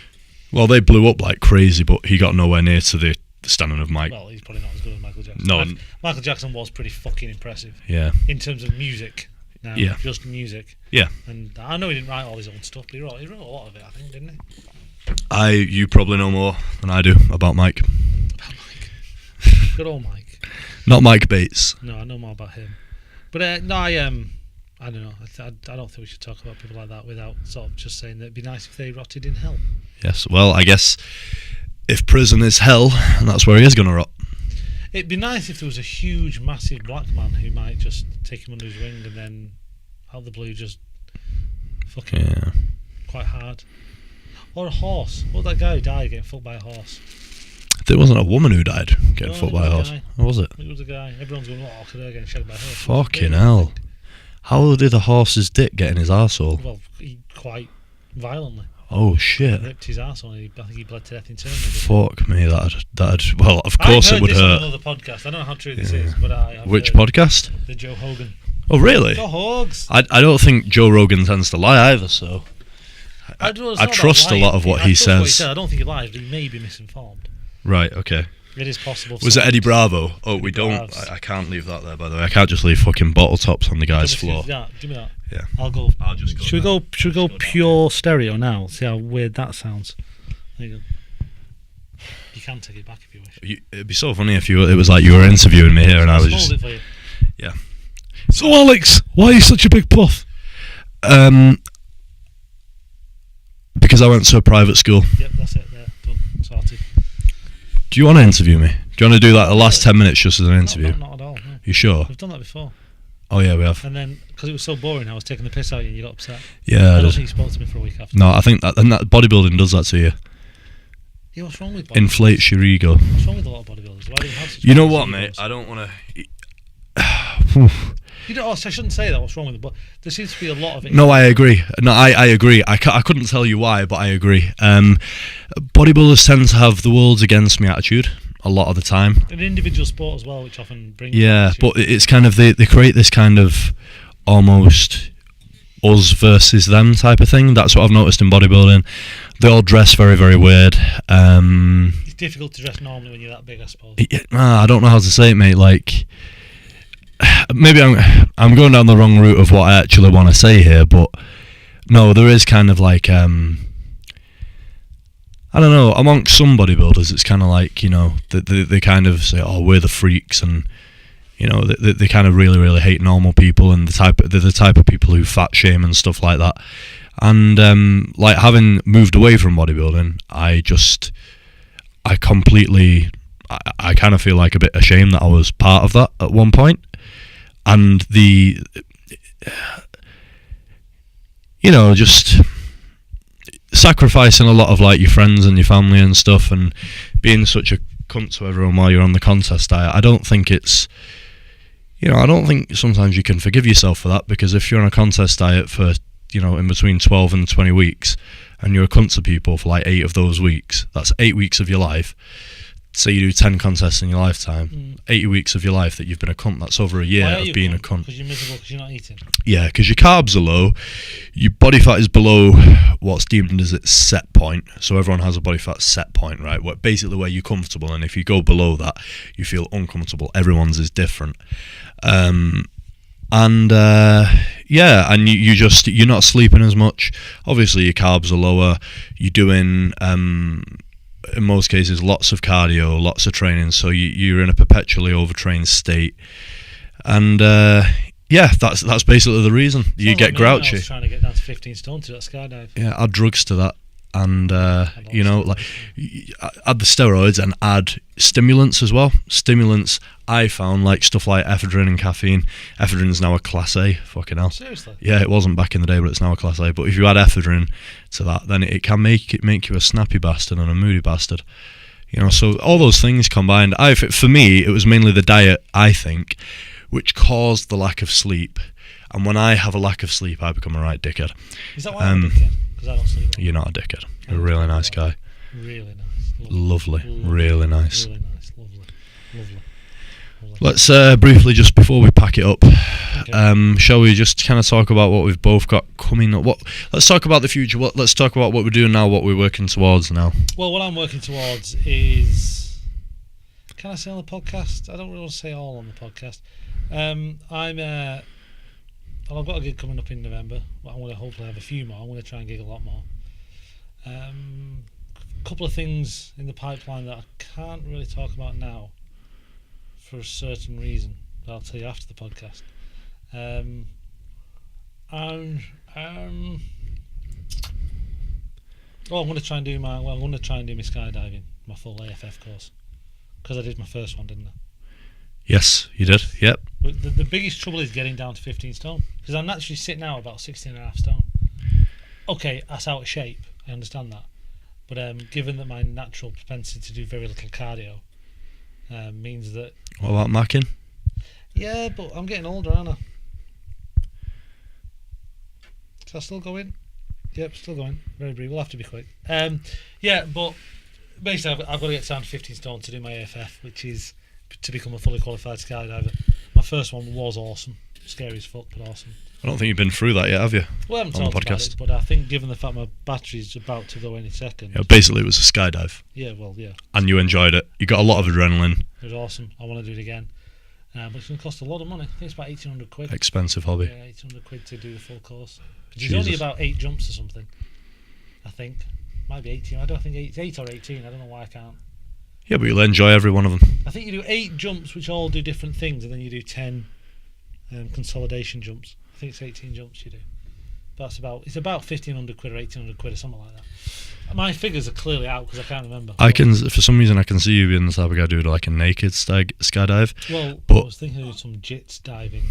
Well, they blew up like crazy, but he got nowhere near to the standard of Mike. Well, he's probably not as good as Michael Jackson. No, Michael Jackson was pretty fucking impressive. Yeah. In terms of music. Now, yeah. Just music. Yeah. And I know he didn't write all his own stuff, but he wrote a lot of it, I think, didn't he? You probably know more than I do about Mike. About Mike. Good old Mike. Not Mike Bates. No, I know more about him. But no, I don't know. I don't think we should talk about people like that without sort of just saying that it'd be nice if they rotted in hell. Yes. Well, I guess if prison is hell, that's where he is going to rot. It'd be nice if there was a huge, massive black man who might just take him under his wing and then out of the blue just fuck him quite hard. Or a horse. What that guy who died getting fucked by a horse? There wasn't a woman who died getting fucked by a horse. What was it? It was a guy. Everyone's going, oh, could I get shagged by a horse? Fucking hell. How did a horse's dick get in his arsehole? Well, quite violently. Oh shit! Ripped his arsehole and I think he bled to death internally. Fuck me, that'd well, of course it would hurt. On another podcast. I don't know how true this is, but Which podcast? The Joe Hogan. Oh really? Go Hogs. I don't think Joe Rogan tends to lie either, so I trust a lot of what he says. I don't think he lies, but he may be misinformed. Right. Okay. It is possible. Was it Eddie Bravo? Oh, we don't. I can't leave that there. By the way, I can't just leave fucking bottle tops on the guy's floor. Give me that. Yeah. I'll just go. Should we go pure stereo now? See how weird that sounds. There you go. You can take it back if you wish. It'd be so funny if it was like you were interviewing me here and I was just. Hold it for you. Yeah. So Alex, why are you such a big puff? Because I went to a private school. Yep, that's it. Yeah, done. Sorted. Do you want to interview me? Do you want to do like the last 10 minutes just as an interview? Not at all. No. You sure? We've done that before. Oh yeah, we have. And then because it was so boring, I was taking the piss out of you and you got upset. Yeah, I don't think you spoke to me for a week after. No, I think that bodybuilding does that to you. Yeah, what's wrong with bodybuilding? Inflates your ego. What's wrong with a lot of bodybuilders? Why do you have such You know what, mate? I don't want to. You know, I shouldn't say that. What's wrong with it? But there seems to be a lot of it. No, I agree. No, I agree. I couldn't tell you why, but I agree. Bodybuilders tend to have the world's against me attitude a lot of the time. An individual sport as well, which often brings. Yeah, but it's kind of they create this kind of almost us versus them type of thing. That's what I've noticed in bodybuilding. They all dress very, very weird. It's difficult to dress normally when you're that big, I suppose. I don't know how to say it, mate. Like, maybe I'm going down the wrong route of what I actually want to say here, but no, there is kind of like I don't know, amongst some bodybuilders it's kind of like, you know, they kind of say, oh, we're the freaks, and you know, they kind of really, really hate normal people, and they're the type of people who fat shame and stuff like that. And like, having moved away from bodybuilding, I kind of feel like a bit ashamed that I was part of that at one point. And you know, just sacrificing a lot of like your friends and your family and stuff, and being such a cunt to everyone while you're on the contest diet. I don't think it's, I don't think sometimes you can forgive yourself for that, because if you're on a contest diet for, in between 12 and 20 weeks, and you're a cunt to people for like 8 of those weeks, that's 8 weeks of your life. Say you do 10 contests in your lifetime, 80 weeks of your life that you've been a cunt. That's over a year of being a cunt. Because you're miserable because you're not eating. Yeah, because your carbs are low, your body fat is below what's deemed as its set point. So everyone has a body fat set point, right? Basically where you're comfortable, and if you go below that, you feel uncomfortable. Everyone's is different. And you're not sleeping as much. Obviously your carbs are lower. You're doing in most cases lots of cardio, lots of training, so you're in a perpetually overtrained state. And that's basically the reason. You get grouchy. I was trying to get down to 15 stone to that skydive. Yeah, add drugs to that. And add the steroids and add stimulants as well. Stimulants, I found, like stuff like ephedrine and caffeine. Ephedrine's now a class A. Fucking hell. Seriously? Yeah, it wasn't back in the day, but it's now a class A. But if you add ephedrine to that, then it can make you a snappy bastard and a moody bastard. So all those things combined. For me, it was mainly the diet, I think, which caused the lack of sleep. And when I have a lack of sleep, I become a right dickhead. Is that why I'm a dickhead? Because I don't sleep well. You're not a dickhead. You're a really nice guy. Really nice. Lovely. Really nice. Really nice. Lovely. Let's briefly, just before we pack it up, shall we just kind of talk about what we've both got coming up? Let's talk about the future. Let's talk about what we're doing now, what we're working towards now. Well, what I'm working towards is... Can I say on the podcast? I don't really want to say all on the podcast. I've got a gig coming up in November, but I'm going to hopefully have a few more. I'm going to try and gig a lot more. A couple of things in the pipeline that I can't really talk about now for a certain reason, but I'll tell you after the podcast. I'm going to try and do my skydiving, my full AFF course, because I did my first one, didn't I? Yes, you did. Yep. But the biggest trouble is getting down to 15 stone, because I'm naturally sitting now about 16.5 stone. Okay, that's out of shape. I understand that, but given that my natural propensity to do very little cardio means that. What about macking? Yeah, but I'm getting older, aren't I? Is that still going? Yep, still going. Very brief. We'll have to be quick. But basically, I've got to get down to 15 stone to do my AFF, which is to become a fully qualified skydiver. My first one was awesome, scary as fuck, but awesome. I don't think you've been through that yet, have you? Well, I haven't talked about it, but I think given the fact my battery's about to go any second. Yeah, basically it was a skydive. Yeah, well, yeah. And you enjoyed it. You got a lot of adrenaline. It was awesome. I want to do it again. But it's going to cost a lot of money. I think it's about 1,800 quid. Expensive hobby. Yeah, 1,800 quid to do the full course. There's only about 8 jumps or something, I think. Might be 18. I don't think it's 8 or 18. I don't know why I can't. Yeah, but you'll enjoy every one of them. I think you do 8 jumps which all do different things, and then you do 10 consolidation jumps. I think it's 18 jumps you do. But it's about 1,500 quid or 1,800 quid or something like that. My figures are clearly out because I can't remember. For some reason, I can see you being the type of guy doing like a naked skydive. Well, I was thinking of some jits diving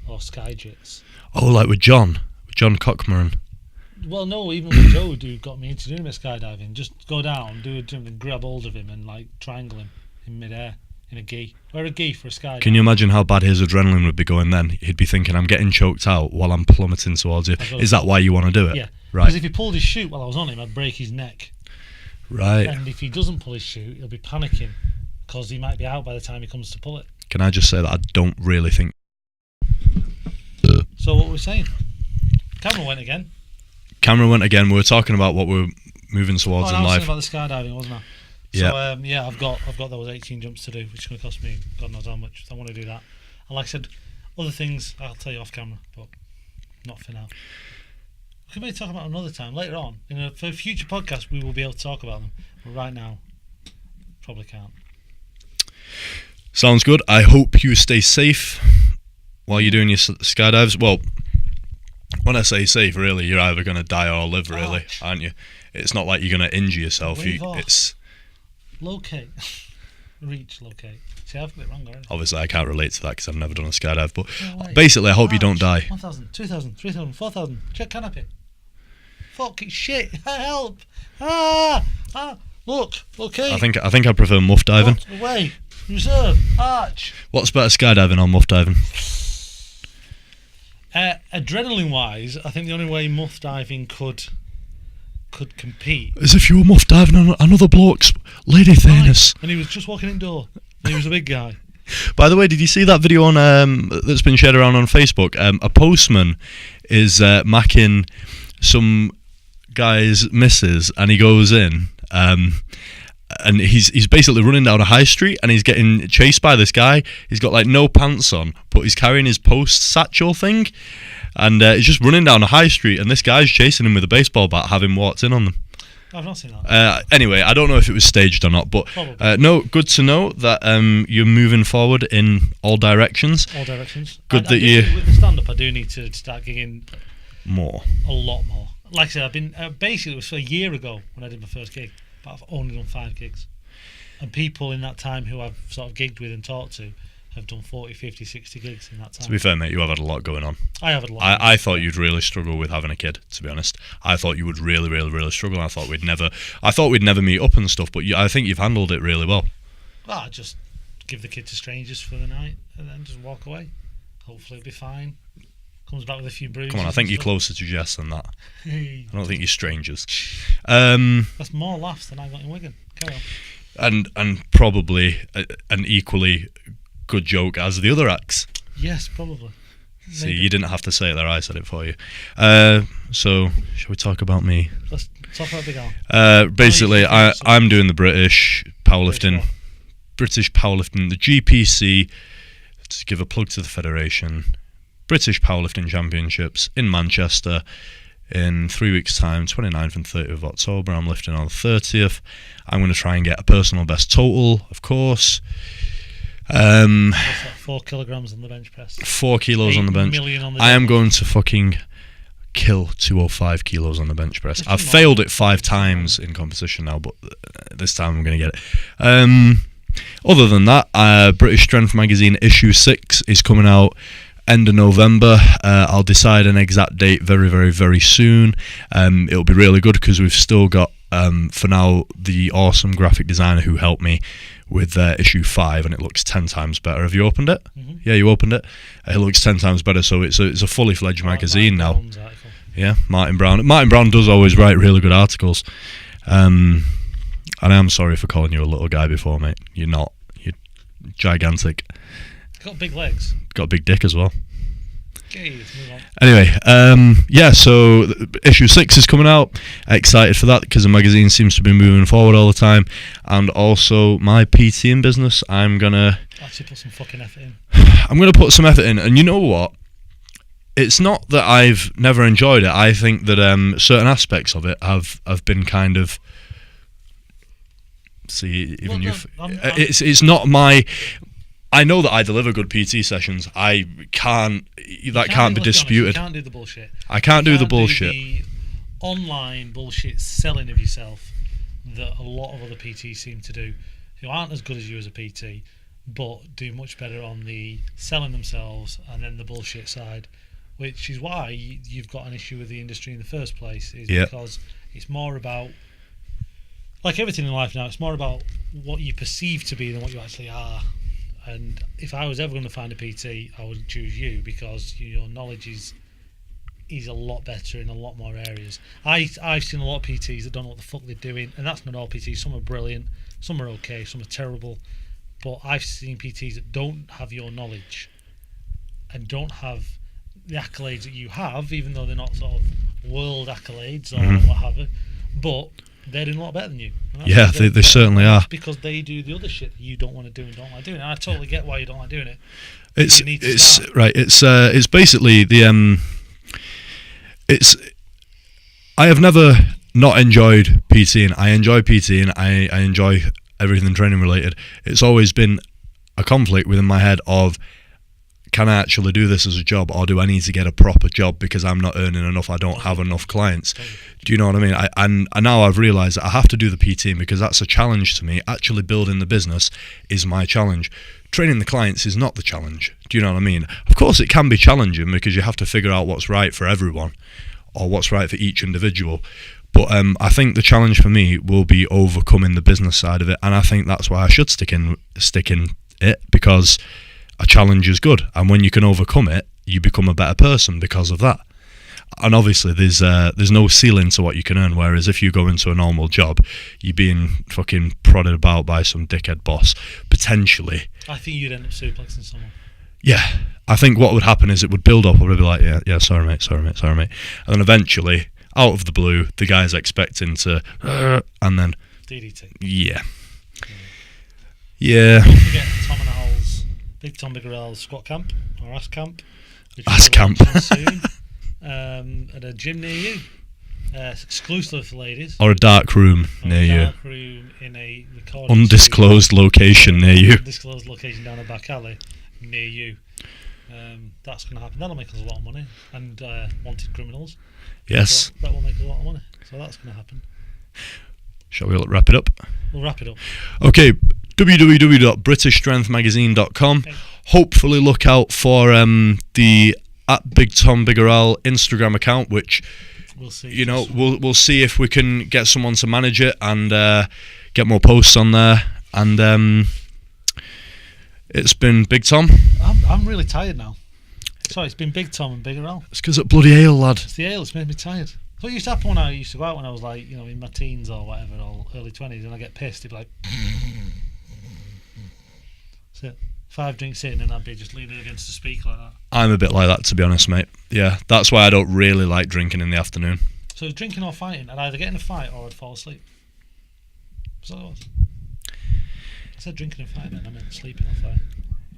or sky jits. Oh, like with John Cockmarin. Well, no, even with Joe, who got me into doing a bit of skydiving, just go down, do a jump and grab hold of him and like triangle him in midair in a gi. Or a gi for a skydive. Can you imagine how bad his adrenaline would be going then? He'd be thinking, I'm getting choked out while I'm plummeting towards you. Is that why you want to do it? Yeah. Right. Because if he pulled his chute while I was on him, I'd break his neck. Right. And if he doesn't pull his chute, he'll be panicking because he might be out by the time he comes to pull it. Can I just say that I don't really think... So what were we saying? Camera went again. We were talking about what we're moving towards in life. I was talking about the skydiving, wasn't I? Yeah. So I've got those 18 jumps to do, which is going to cost me God knows how much. So I want to do that. And like I said, other things I'll tell you off camera, but not for now. We can maybe talk about another time later on. For a future podcast, we will be able to talk about them. But right now, probably can't. Sounds good. I hope you stay safe while you're doing your skydives. Well, when I say safe, really, you're either going to die or live, really, aren't you? It's not like you're going to injure yourself. It's locate, reach, locate. See, I've got it wrong already. Obviously, I can't relate to that because I've never done a skydive. But basically, I hope you don't die. 1,000, 2,000, 3,000, 4,000. Check canopy. Fucking shit! Help! Look, okay. I think I prefer muff diving. Away, reserve, arch. What's better, skydiving or muff diving? Adrenaline-wise, I think the only way muff diving could compete As if you were muff diving on another bloke's lady thinus. and he was just walking indoor. He was a big guy. By the way, did you see that video on that's been shared around on Facebook? A postman is macking some guy's missus, and he goes in, and he's basically running down a high street, and he's getting chased by this guy. He's got like no pants on, but he's carrying his post satchel thing, and he's just running down a high street, and this guy's chasing him with a baseball bat, having walked in on them. I've not seen that. Anyway, I don't know if it was staged or not, but no, good to know that you're moving forward in all directions. All directions. Good that you... With the stand-up, I do need to start gigging more. A lot more. Like I said, I've been... basically, it was a year ago when I did my first gig, but I've only done 5 gigs. And people in that time who I've sort of gigged with and talked to have done 40, 50, 60 gigs in that time. To be fair, mate, you have had a lot going on. I have had a lot. I thought you'd really struggle with having a kid, to be honest. I thought you would really, really, really struggle. I thought we'd never meet up and stuff, but I think you've handled it really well. Well, I just give the kid to strangers for the night and then just walk away. Hopefully it'll be fine. Comes back with a few bruises. Come on, I think you're closer to Jess than that. I don't think you're strangers. That's more laughs than I got in Wigan. Carry on. And probably an equally good joke as the other acts. Yes, probably. See, Maybe. You didn't have to say it there, I said it for you. So, shall we talk about me? Let's talk about Big Al. Basically, I'm doing the British powerlifting, the GPC, to give a plug to the Federation, British Powerlifting Championships in Manchester in 3 weeks' time, 29th and 30th of October. I'm lifting on the 30th. I'm going to try and get a personal best total, of course. What's that, 4 kilograms on the bench press? 4 kilos on the bench. On the I am going to fucking kill 205 kilos on the bench press. I've failed it 5 times in competition now, but this time I'm going to get it. Other than that, British Strength Magazine issue 6 is coming out end of November. I'll decide an exact date very, very, very soon. It'll be really good because we've still got, for now, the awesome graphic designer who helped me with issue 5, and it looks 10 times better. Have you opened it? Mm-hmm. Yeah, you opened it. It looks 10 times better, so it's a fully fledged magazine now. Yeah, Martin Brown. Martin Brown does always write really good articles. And I'm sorry for calling you a little guy before, mate. You're not. You're gigantic. Got big legs. Got a big dick as well. Okay, let's move on. Anyway, yeah, so issue 6 is coming out. Excited for that because the magazine seems to be moving forward all the time. And also my PTing business, I'm going to... Actually put some fucking effort in. I'm going to put some effort in. And you know what? It's not that I've never enjoyed it. I think that certain aspects of it have been kind of... See, even it's not my... I know that I deliver good PT sessions. That can't be disputed. You can't do the bullshit. I can't do the bullshit. The online bullshit selling of yourself that a lot of other PTs seem to do, who aren't as good as you as a PT, but do much better on the selling themselves and then the bullshit side, which is why you've got an issue with the industry in the first place, is because it's more about, like everything in life now, it's more about what you perceive to be than what you actually are. And if I was ever going to find a PT, I would choose you because your knowledge is a lot better in a lot more areas. I've seen a lot of PTs that don't know what the fuck they're doing, and that's not all PTs. Some are brilliant, some are okay, some are terrible. But I've seen PTs that don't have your knowledge and don't have the accolades that you have, even though they're not sort of world accolades or what have you. But they're doing a lot better than you. Yeah, they certainly are. Because they do the other shit that you don't want to do and don't like doing it. And I totally get why you don't like doing it. It's right. It's basically the I have never not enjoyed PTing. I enjoy PTing. I enjoy everything training related. It's always been a conflict within my head of, can I actually do this as a job, or do I need to get a proper job because I'm not earning enough, I don't have enough clients? Do you know what I mean? And now I've realised that I have to do the PTing because that's a challenge to me. Actually building the business is my challenge. Training the clients is not the challenge. Do you know what I mean? Of course it can be challenging because you have to figure out what's right for everyone or what's right for each individual. But I think the challenge for me will be overcoming the business side of it, and I think that's why I should stick in it, because a challenge is good, and when you can overcome it, you become a better person because of that. And obviously there's no ceiling to what you can earn, whereas if you go into a normal job, you're being fucking prodded about by some dickhead boss, potentially. I think you'd end up suplexing someone. Yeah, I think what would happen is it would build up. I would be like, yeah, sorry mate, and then eventually, out of the blue, the guy's expecting to, and then DDT. Yeah. Don't forget Tom and Hal's Big Tom Big Rell's squat camp or ass camp. Ass camp. Soon, at a gym near you, exclusive for ladies. Or a dark room near you. Dark room in a recording Undisclosed location near you. Undisclosed location down a back alley near you. That's going to happen. That'll make us a lot of money. And wanted criminals. Yes. So that will make us a lot of money. So that's going to happen. Shall we wrap it up? We'll wrap it up. Okay. www.britishstrengthmagazine.com. Okay. Hopefully look out for the @BigTomBiggerL Instagram account, which we'll see. You know, we'll see if we can get someone to manage it and get more posts on there. And it's been Big Tom. I'm really tired now. Sorry, it's been Big Tom and Bigger L. It's because of bloody ale, lad. It's the ale. It's made me tired. What used to happen when I used to go out when I was like, in my teens or whatever, or early 20s, and I get pissed, it'd be like, so 5 drinks in, and I'd be just leaning against the speaker like that. I'm a bit like that, to be honest, mate. Yeah, that's why I don't really like drinking in the afternoon. So drinking or fighting, I'd either get in a fight or I'd fall asleep. So that was. I said drinking and fighting, and I meant sleeping or fighting.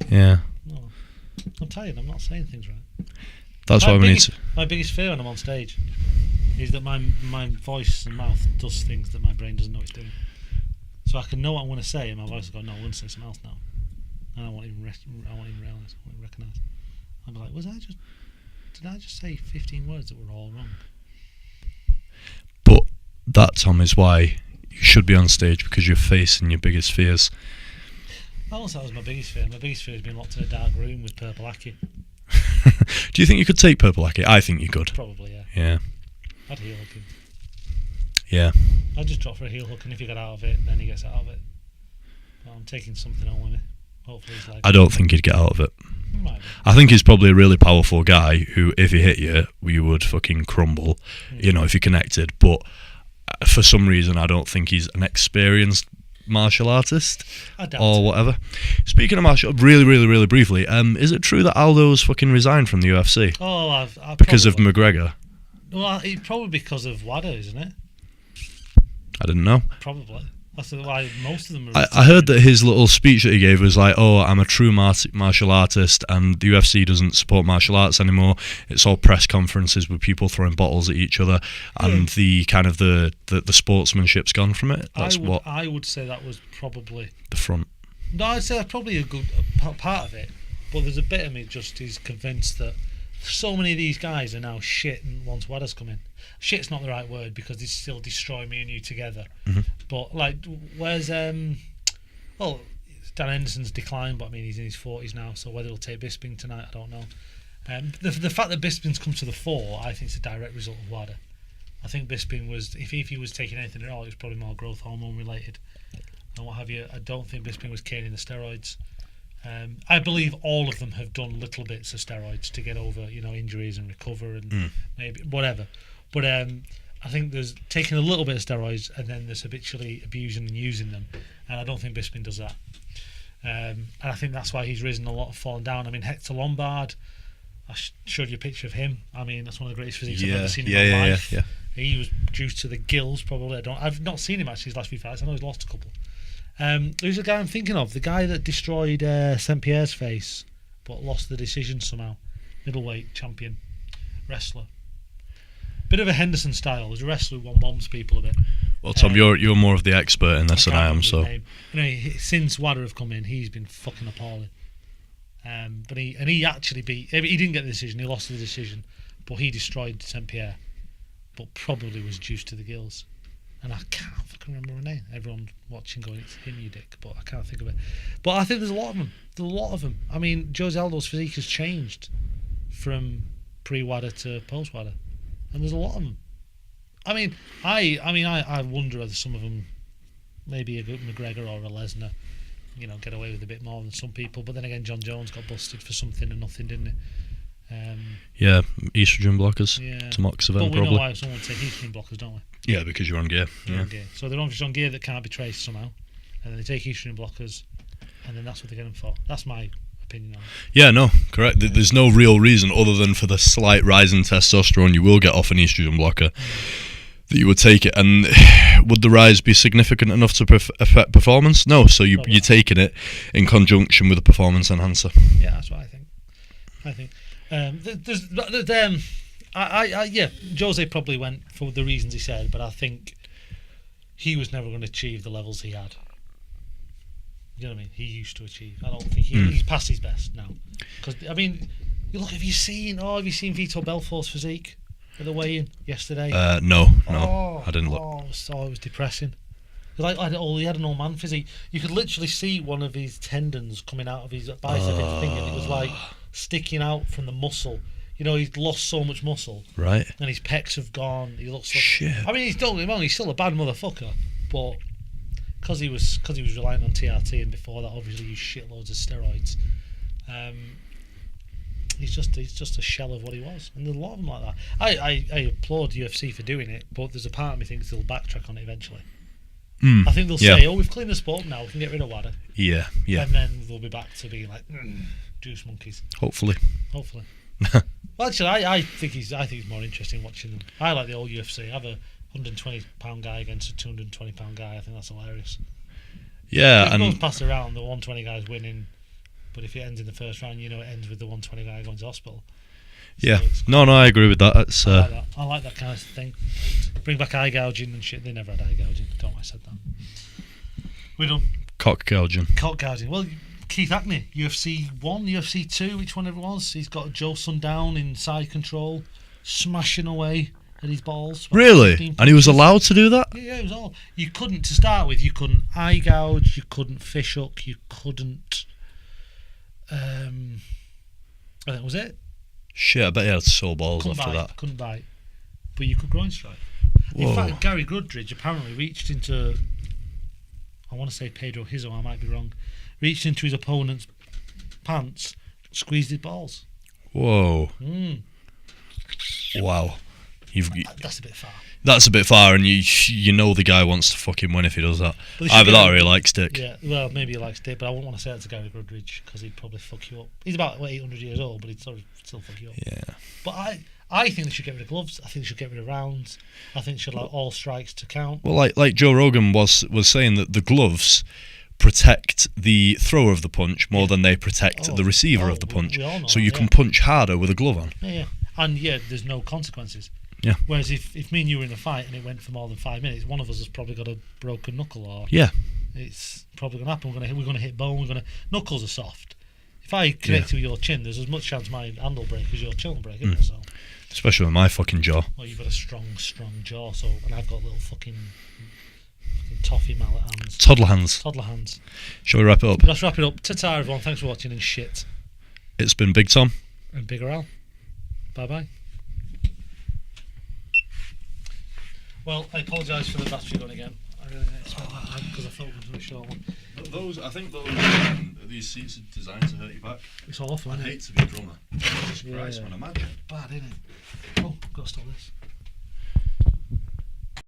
Yeah. No, I'm tired. I'm not saying things right. That's why we need to. My biggest fear when I'm on stage is that my voice and mouth does things that my brain doesn't know it's doing. So I can know what I want to say, and my voice will go, "No, I want to say something else now," and I won't even realise. I won't recognise. I'll be like, did I just say 15 words that were all wrong? But that, Tom, is why you should be on stage, because you're facing your biggest fears. I won't say that was my biggest fear. My biggest fear has been locked in a dark room with Purple Aki. Do you think you could take Purple Aki? I think you could. Probably, yeah. Yeah. I'd heel hook him. Yeah. I'd just drop for a heel hook, and if he got out of it, then he gets out of it. But I'm taking something on with me. Hopefully he's like. I don't think he'd get out of it. He might be. I think he's probably a really powerful guy who, if he hit you, you would fucking crumble, if you connected. But for some reason, I don't think he's an experienced martial artist or whatever. Speaking of martial, really briefly, is it true that Aldo's fucking resigned from the UFC? Oh, I've because of McGregor? Well, it's probably because of WADA, isn't it? I didn't know. Probably. That's why most of them are. I heard that his little speech that he gave was like, "Oh, I'm a true martial artist, and the UFC doesn't support martial arts anymore. It's all press conferences with people throwing bottles at each other, and the kind of the sportsmanship's gone from it." That's I would say that was probably the front. No, I'd say that's probably a good part of it, but there's a bit of me just is convinced that so many of these guys are now shit, and once WADA's come in, shit's not the right word because they still destroy me and you together. Mm-hmm. But like, where's Dan Henderson's declined, but I mean he's in his 40s now, so whether he'll take Bisping tonight, I don't know. The fact that Bisping's come to the fore, I think it's a direct result of WADA. I think Bisping was, if he was taking anything at all, it was probably more growth hormone related and what have you. I don't think Bisping was caning the steroids. I believe all of them have done little bits of steroids to get over, injuries and recover and maybe whatever. But I think there's taking a little bit of steroids and then there's habitually abusing and using them, and I don't think Bisping does that. And I think that's why he's risen a lot, fallen down. I mean, Hector Lombard, I showed you a picture of him. I mean, that's one of the greatest physiques I've ever seen in my life. Yeah. He was juiced to the gills, probably. I've not seen him actually his last few fights. I know he's lost a couple. Who's the guy I'm thinking of? The guy that destroyed St. Pierre's face, but lost the decision somehow. Middleweight champion, wrestler. Bit of a Henderson style. There's a wrestler who bombs people a bit. Well, Tom, you're more of the expert in this than I am. So, since WADA have come in, he's been fucking appalling. But he actually beat. He didn't get the decision. He lost the decision, but he destroyed St. Pierre. But probably was juiced to the gills. And I can't fucking remember her name. Everyone watching going, it's him, you dick. But I can't think of it. But I think there's a lot of them. There's a lot of them. I mean, Jose Aldo's physique has changed from pre-WADA to post-WADA. And there's a lot of them. I mean, I wonder whether some of them, maybe a McGregor or a Lesnar, get away with a bit more than some people. But then again, John Jones got busted for something and nothing, didn't he? Yeah, estrogen blockers. Yeah. Tamoxifen, but we probably. know why someone would take estrogen blockers, don't we? Yeah, because you're on gear. Yeah. So they're on gear that can't be traced somehow, and then they take estrogen blockers, and then that's what they get them for. That's my opinion on it. Yeah, no, correct. There's no real reason other than for the slight rise in testosterone you will get off an estrogen blocker that you would take it. And would the rise be significant enough to affect performance? No. So you're taking it in conjunction with a performance enhancer. Yeah, that's what I think. Jose probably went for the reasons he said, but I think he was never going to achieve the levels he had. You know what I mean? He used to achieve. I don't think he's past his best now. Because I mean, have you seen Vitor Belfort's physique at the weigh-in yesterday? No, I didn't look. It was depressing. He had an old man physique. You could literally see one of his tendons coming out of his bicep finger, and it was like sticking out from the muscle. He's lost so much muscle. Right. And his pecs have gone. He looks like... Shit. I mean, don't get me wrong, he's still a bad motherfucker, but because he was relying on TRT, and before that, obviously, he used shitloads of steroids. He's just a shell of what he was, and there's a lot of them like that. I applaud UFC for doing it, but there's a part of me thinks they'll backtrack on it eventually. I think they'll say, "Oh, we've cleaned the sport now. We can get rid of WADA." Yeah. And then they'll be back to being like juice monkeys. Hopefully. Well, actually, I think he's more interesting watching them. I like the old UFC. I have a 120-pound guy against a 220-pound guy. I think that's hilarious. Yeah, it goes past around, the 120 guy's winning, but if it ends in the first round, it ends with the 120 guy going to hospital. So no, I agree with that. It's, I like that kind of thing. Bring back eye gouging and shit. They never had eye gouging. Don't know why I said that. We done. Cock gouging. Well, Keith Hackney, UFC 1, UFC 2, which one it was. He's got Joe Sundown in side control, smashing away at his balls. Really? And he was allowed to do that? Yeah, it was all. You couldn't, to start with, you couldn't eye gouge, you couldn't fish hook, you couldn't... I think that was it. Shit, I bet he had sore balls after that. Couldn't bite. But you could groin strike. Whoa. In fact, Gary Goodridge apparently reached into... I want to say Pedro Hizo, I might be wrong. Reached into his opponent's pants, squeezed his balls. Whoa. Wow. That's a bit far. That's a bit far, and you know the guy wants to fucking win if he does that. Either that or he likes dick. Yeah, well, maybe he likes dick, but I wouldn't want to say that to Gary Goodridge because he'd probably fuck you up. He's about 800 years old, but he'd still fuck you up. Yeah. But I think they should get rid of gloves. I think they should get rid of rounds. I think they should allow all strikes to count. Well, like Joe Rogan was saying that the gloves protect the thrower of the punch more than they protect the receiver of the punch. So you can punch harder with a glove on. Yeah. And there's no consequences. Yeah. Whereas if me and you were in a fight and it went for more than 5 minutes, one of us has probably got a broken knuckle, or it's probably going to happen. We're going to hit bone. Knuckles are soft. If I connect with your chin, there's as much chance my hand will break as your chin will break, isn't there? So. Especially with my fucking jaw. Well, you've got a strong jaw, and I've got little fucking toffee mallet hands. Toddler hands. Shall we wrap it up? Let's wrap it up. Ta-ta, everyone. Thanks for watching, and shit. It's been Big Tom. And Bigger Al. Bye-bye. Well, I apologise for the battery going again. I really didn't expect that because I thought it was a short one. I think these seats are designed to hurt your back. It's awful, isn't it? I hate to be a drummer. Jesus Christ, man, imagine. Bad, isn't it? Oh, I've got to stop this.